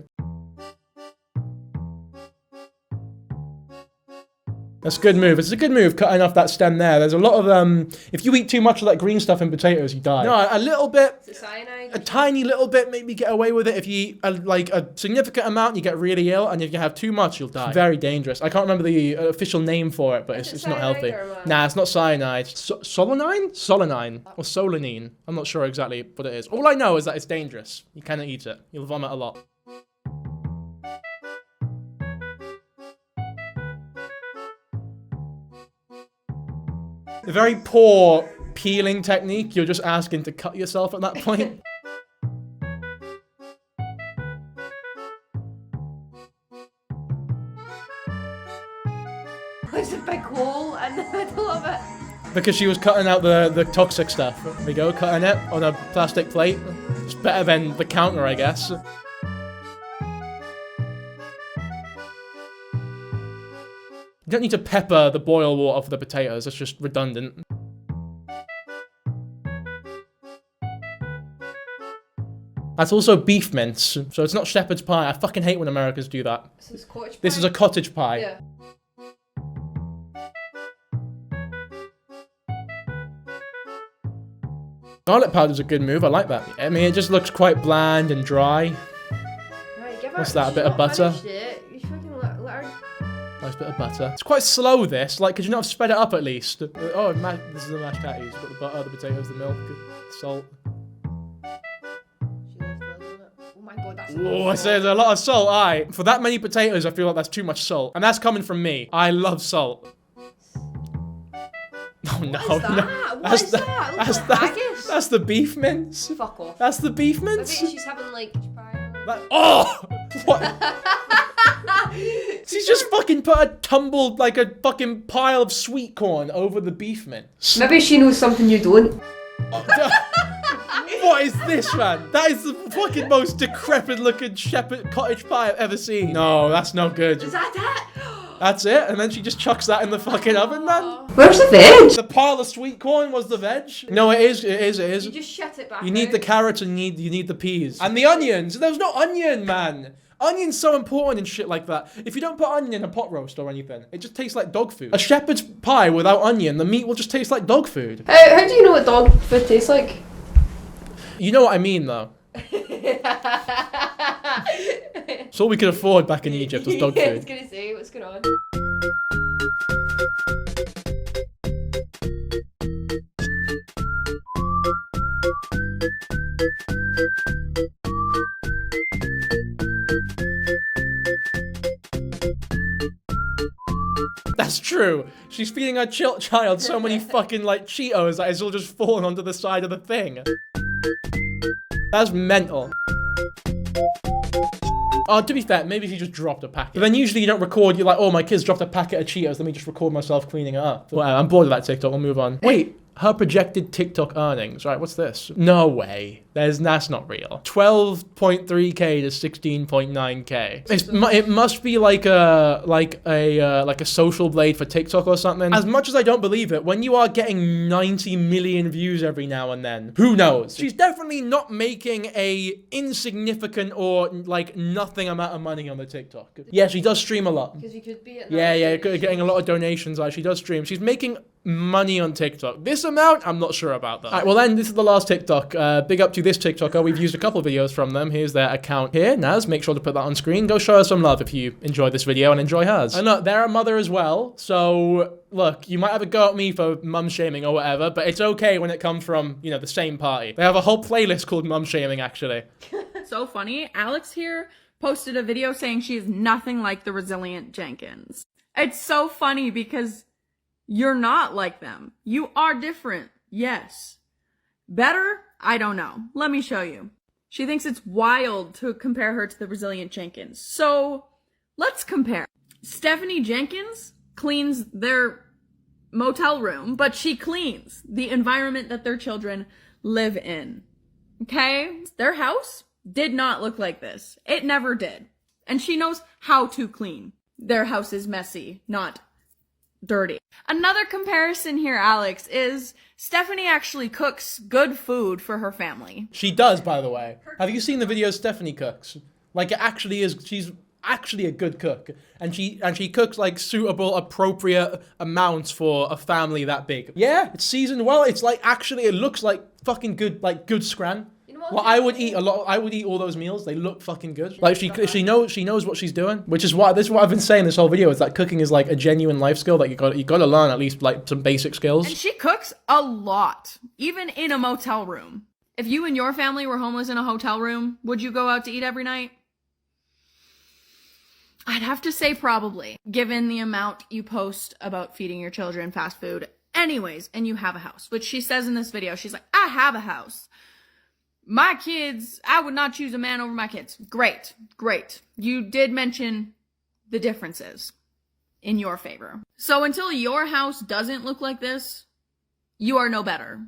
Speaker 1: That's a good move. It's a good move cutting off that stem there. There's a lot of, if you eat too much of that green stuff in potatoes, you die. No, a little bit.
Speaker 6: Is it cyanide?
Speaker 1: A tiny little bit, maybe get away with it. If you eat like a significant amount, you get really ill. And if you have too much, you'll die. Very dangerous. I can't remember the official name for it, but it's not healthy. Nah, it's not cyanide. Solanine? Solanine. Or solanine. I'm not sure exactly what it is. All I know is that it's dangerous. You cannot eat it. You'll vomit a lot. A very poor peeling technique. You're just asking to cut yourself at that point.
Speaker 6: There's a big hole in the middle of it.
Speaker 1: Because she was cutting out the toxic stuff. There we go, cutting it on a plastic plate. It's better than the counter, I guess. You don't need to pepper the boil water for the potatoes, that's just redundant. That's also beef mince, so it's not shepherd's pie. I fucking hate when Americans do that.
Speaker 6: This is cottage pie.
Speaker 1: This is a cottage pie.
Speaker 6: Yeah.
Speaker 1: Garlic powder's a good move, I like that. I mean, it just looks quite bland and dry.
Speaker 6: Right, give her,
Speaker 1: What's that, a
Speaker 6: she's
Speaker 1: bit of
Speaker 6: not
Speaker 1: butter?
Speaker 6: finished it. You fucking let her...
Speaker 1: Nice bit of butter. It's quite slow, this. Like, could you not have sped it up at least? Oh, this is the mashed patties. Got the butter, the potatoes, the milk, salt.
Speaker 6: Oh my god, that's
Speaker 1: Whoa, I say there's a lot of salt, aye. For that many potatoes, I feel like that's too much salt. And that's coming from me. I love salt. Oh no,
Speaker 6: What is that?
Speaker 1: no.
Speaker 6: What is that? It looks like haggis.
Speaker 1: That's the beef mince.
Speaker 6: Fuck off.
Speaker 1: That's the beef mince.
Speaker 6: Maybe she's having like pie.
Speaker 1: Oh! What? She's just fucking put a tumbled, like a fucking pile of sweet corn over the beef mince.
Speaker 6: Maybe she knows something you don't.
Speaker 1: What is this, man? That is the fucking most decrepit looking shepherd cottage pie I've ever seen. No, that's no good.
Speaker 6: Is that it?
Speaker 1: That's it? And then she just chucks that in the fucking oven, man?
Speaker 6: Where's the veg?
Speaker 1: The pile of sweet corn was the veg? No, it is.
Speaker 6: You just shut it back.
Speaker 1: You need the carrots and you need the peas. And the onions. There's no onion, man. Onion's so important and shit like that. If you don't put onion in a pot roast or anything, it just tastes like dog food. A shepherd's pie without onion, the meat will just taste like dog food.
Speaker 6: How do you know what dog food tastes like?
Speaker 1: You know what I mean, though. It's all we could afford back in Egypt was dog
Speaker 6: Yeah, I
Speaker 1: food.
Speaker 6: was gonna say, what's going on?
Speaker 1: That's true. She's feeding her child so many fucking like Cheetos that it's all just falling onto the side of the thing. That's mental. Oh, to be fair, maybe she just dropped a packet. But then usually you don't record, you're like, oh, my kids dropped a packet of Cheetos, let me just record myself cleaning it up. Well, I'm bored of that TikTok, we'll move on. Wait, her projected TikTok earnings, right, what's this? No way. That's not real. 12.3k to 16.9k. It must be like a social blade for TikTok or something. As much as I don't believe it, when you are getting 90 million views every now and then, who knows? She's definitely not making a insignificant or like nothing amount of money on the TikTok. Yeah, she does stream a lot.
Speaker 6: Because you could be at
Speaker 1: Yeah, getting a lot of donations. She does stream. She's making money on TikTok. This amount, I'm not sure about that. All right, well then, this is the last TikTok. Big up to this TikToker. We've used a couple of videos from them. Here's their account here. Naz, make sure to put that on screen. Go show her some love if you enjoyed this video and enjoy hers. And look, they're a mother as well. So, look, you might have a go at me for mum shaming or whatever, but it's okay when it comes from, you know, the same party. They have a whole playlist called mum shaming, actually.
Speaker 7: So funny. Alex here posted a video saying she is nothing like the resilient Jenkins. It's so funny because you're not like them. You are different. Yes. Better? I don't know. Let me show you. She thinks it's wild to compare her to the resilient Jenkins. So let's compare. Stephanie Jenkins cleans their motel room, but she cleans the environment that their children live in. Okay? Their house did not look like this. It never did. And she knows how to clean. Their house is messy, not dirty. Another comparison here, Alex, is Stephanie actually cooks good food for her family.
Speaker 1: She does, by the way. Have you seen the videos Stephanie cooks? Like, it actually is, she's actually a good cook. And she cooks, like, suitable, appropriate amounts for a family that big. Yeah, it's seasoned well. It's, like, actually, it looks like fucking good, like, good scran. Well, I would eat all those meals. They look fucking good. Like she knows what she's doing, which is what I've been saying this whole video is that cooking is like a genuine life skill that you got to learn at least like some basic skills.
Speaker 7: And she cooks a lot, even in a motel room. If you and your family were homeless in a hotel room, would you go out to eat every night? I'd have to say probably, given the amount you post about feeding your children fast food. Anyways, and you have a house, which she says in this video. She's like, I have a house. My kids, I would not choose a man over my kids. Great, great. You did mention the differences in your favor. So until your house doesn't look like this, you are no better.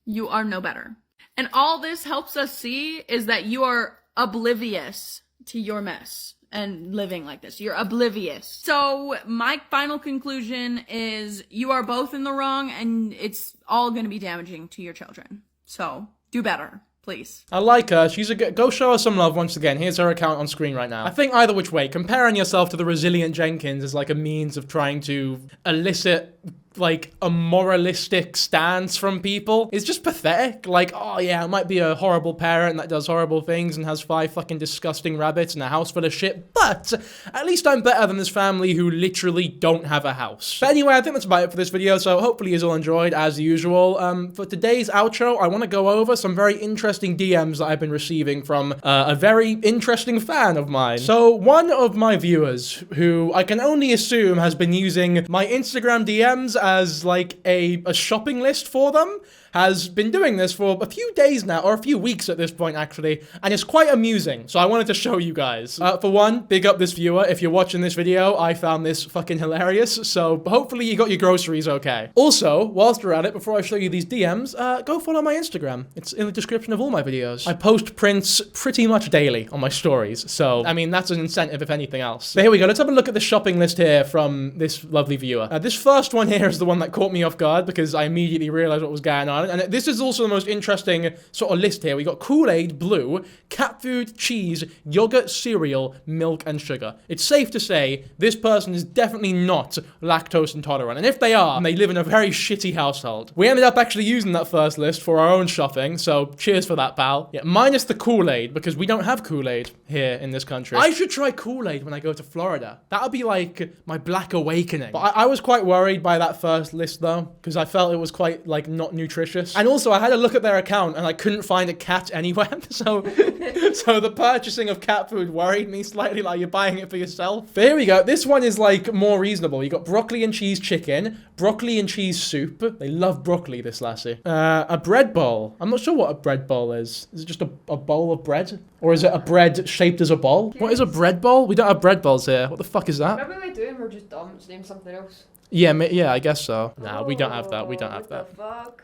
Speaker 7: You are no better. And all this helps us see is that you are oblivious to your mess and living like this. You're oblivious. So my final conclusion is you are both in the wrong and it's all going to be damaging to your children. So do better. Please.
Speaker 1: I like her. She's a good... Go show her some love once again. Here's her account on screen right now. I think either which way, comparing yourself to the resilient Jenkins is like a means of trying to elicit like a moralistic stance from people. It's just pathetic. Like, oh yeah, I might be a horrible parent that does horrible things and has 5 fucking disgusting rabbits and a house full of shit, but at least I'm better than this family who literally don't have a house. But anyway, I think that's about it for this video, so hopefully you all enjoyed as usual. For today's outro, I want to go over some very interesting DMs that I've been receiving from a very interesting fan of mine. So one of my viewers, who I can only assume has been using my Instagram DMs as like a shopping list for them, has been doing this for a few days now, or a few weeks at this point actually, and it's quite amusing, so I wanted to show you guys. For one, big up this viewer. If you're watching this video, I found this fucking hilarious, so hopefully you got your groceries okay. Also, whilst we're at it, before I show you these DMs, go follow my Instagram. It's in the description of all my videos. I post prints pretty much daily on my stories, so, I mean, that's an incentive if anything else. But here we go, let's have a look at the shopping list here from this lovely viewer. This first one here is the one that caught me off guard, because I immediately realized what was going on. And this is also the most interesting sort of list here. We got Kool-Aid, blue, cat food, cheese, yogurt, cereal, milk, and sugar. It's safe to say this person is definitely not lactose intolerant. And if they are, they live in a very shitty household. We ended up actually using that first list for our own shopping, so cheers for that, pal. Yeah, minus the Kool-Aid, because we don't have Kool-Aid here in this country. I should try Kool-Aid when I go to Florida. That'll be like my black awakening. But I was quite worried by that first list though, because I felt it was quite like not nutritious. And also I had a look at their account and I couldn't find a cat anywhere. So the purchasing of cat food worried me slightly, like you're buying it for yourself. But here we go. This one is like more reasonable. You got broccoli and cheese chicken, broccoli and cheese soup. They love broccoli, this lassie. A bread bowl. I'm not sure what a bread bowl is. Is it just a bowl of bread? Or is it a bread shaped as a bowl? What is a bread bowl? We don't have bread bowls here. What the fuck is that?
Speaker 6: Maybe we do and we're just dumb. It's named something else.
Speaker 1: Yeah, I guess so. Nah, we don't have that. We don't have that.
Speaker 6: What the fuck?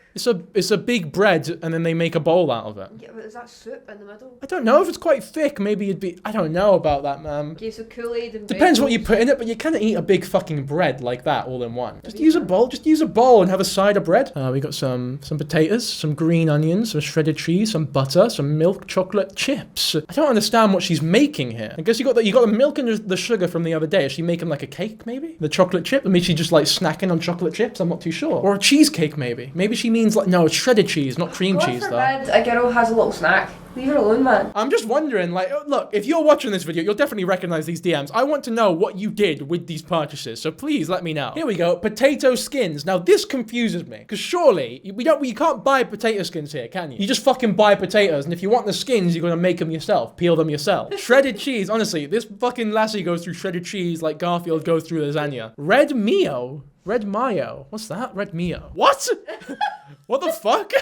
Speaker 1: It's a big bread, and then they make a bowl out of it.
Speaker 6: Yeah, but is that soup in the middle?
Speaker 1: I don't know if it's quite thick. Maybe it'd be. I don't know about that, man.
Speaker 6: Okay, so Kool-Aid and
Speaker 1: depends what you put in it, but you can't eat a big fucking bread like that all in one. Just use a bowl. Just use a bowl and have a side of bread. We got some potatoes, some green onions, some shredded cheese, some butter, some milk chocolate chips. I don't understand what she's making here. I guess you got the milk and the sugar from the other day. Is she making like a cake maybe? The chocolate chip? I mean, she's just like snacking on chocolate chips. I'm not too sure. Or a cheesecake maybe. Maybe she means like no, it's shredded cheese, not cream cheese though.
Speaker 6: A girl has a little snack. Leave her alone, man.
Speaker 1: I'm just wondering, like, look, if you're watching this video, you'll definitely recognize these DMs. I want to know what you did with these purchases, so please let me know. Here we go, potato skins. Now, this confuses me, because surely, you can't buy potato skins here, can you? You just fucking buy potatoes, and if you want the skins, you're gonna make them yourself, peel them yourself. Shredded cheese, honestly, this fucking lassie goes through shredded cheese like Garfield goes through lasagna. Red Mio? Red Mayo? What's that? Red Mio. What? What the fuck?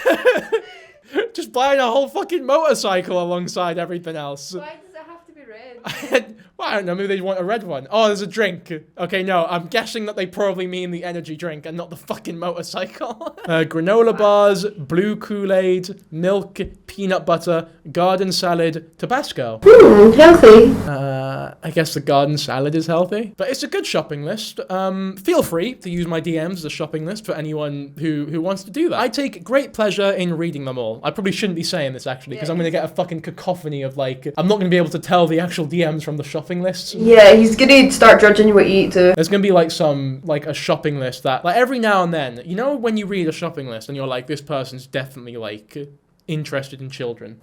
Speaker 1: Just buying a whole fucking motorcycle alongside everything else.
Speaker 6: Why does it have to be red?
Speaker 1: Well, I don't know, maybe they want a red one. Oh, there's a drink. Okay, no, I'm guessing that they probably mean the energy drink and not the fucking motorcycle. Granola bars, blue Kool-Aid, milk, peanut butter, garden salad, Tabasco.
Speaker 6: Healthy.
Speaker 1: I guess the garden salad is healthy. But it's a good shopping list. Feel free to use my DMs as a shopping list for anyone who wants to do that. I take great pleasure in reading them all. I probably shouldn't be saying this actually, because I'm gonna get a fucking cacophony of like, I'm not gonna be able to tell the actual DMs from the shopping lists.
Speaker 6: Yeah, he's gonna start judging what you eat too.
Speaker 1: There's gonna be like a shopping list that, like every now and then, you know when you read a shopping list and you're like, this person's definitely like interested in children.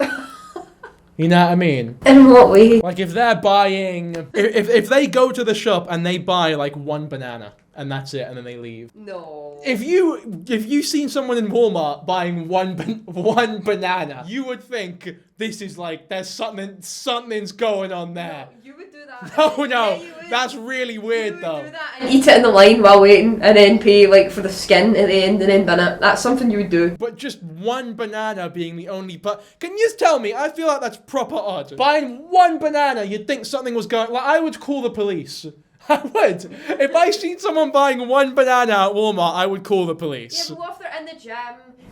Speaker 1: You know what I mean?
Speaker 6: In what way?
Speaker 1: Like if they're buying, if they go to the shop and they buy like one banana and that's it and then they leave.
Speaker 6: No.
Speaker 1: If you seen someone in Walmart buying one banana, you would think this is like there's something's going on there.
Speaker 6: No, you would do that.
Speaker 1: No,
Speaker 6: Yeah,
Speaker 1: that's really weird though.
Speaker 6: Do that and eat it in the line while waiting and then pay like for the skin at the end and then bin it. That's something you would do.
Speaker 1: But just one banana being the only can you just tell me? I feel like that's proper odd. Buying one banana, you'd think something was going. Like I would call the police. I would. If I seen someone buying one banana at Walmart, I would call the police.
Speaker 6: Yeah, but what if they're in the gym?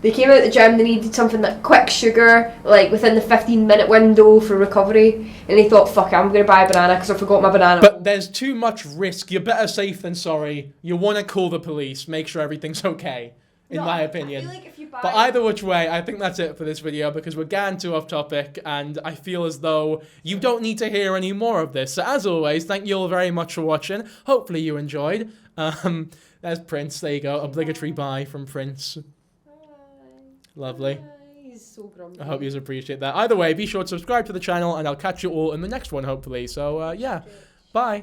Speaker 6: They came out of the gym, they needed something like quick sugar, like within the 15-minute window for recovery, and they thought, fuck it, I'm going to buy a banana because I forgot my banana.
Speaker 1: But there's too much risk. You're better safe than sorry. You want to call the police, make sure everything's okay. in my opinion.
Speaker 6: I feel like if you buy...
Speaker 1: But either which way, I think that's it for this video because we're getting too off topic and I feel as though you don't need to hear any more of this. So as always, thank you all very much for watching. Hopefully you enjoyed. There's Prince. There you go. Obligatory bye from Prince. Lovely.
Speaker 6: He's so grumpy.
Speaker 1: I hope you appreciate that. Either way, be sure to subscribe to the channel and I'll catch you all in the next one, hopefully. So, yeah. Bye.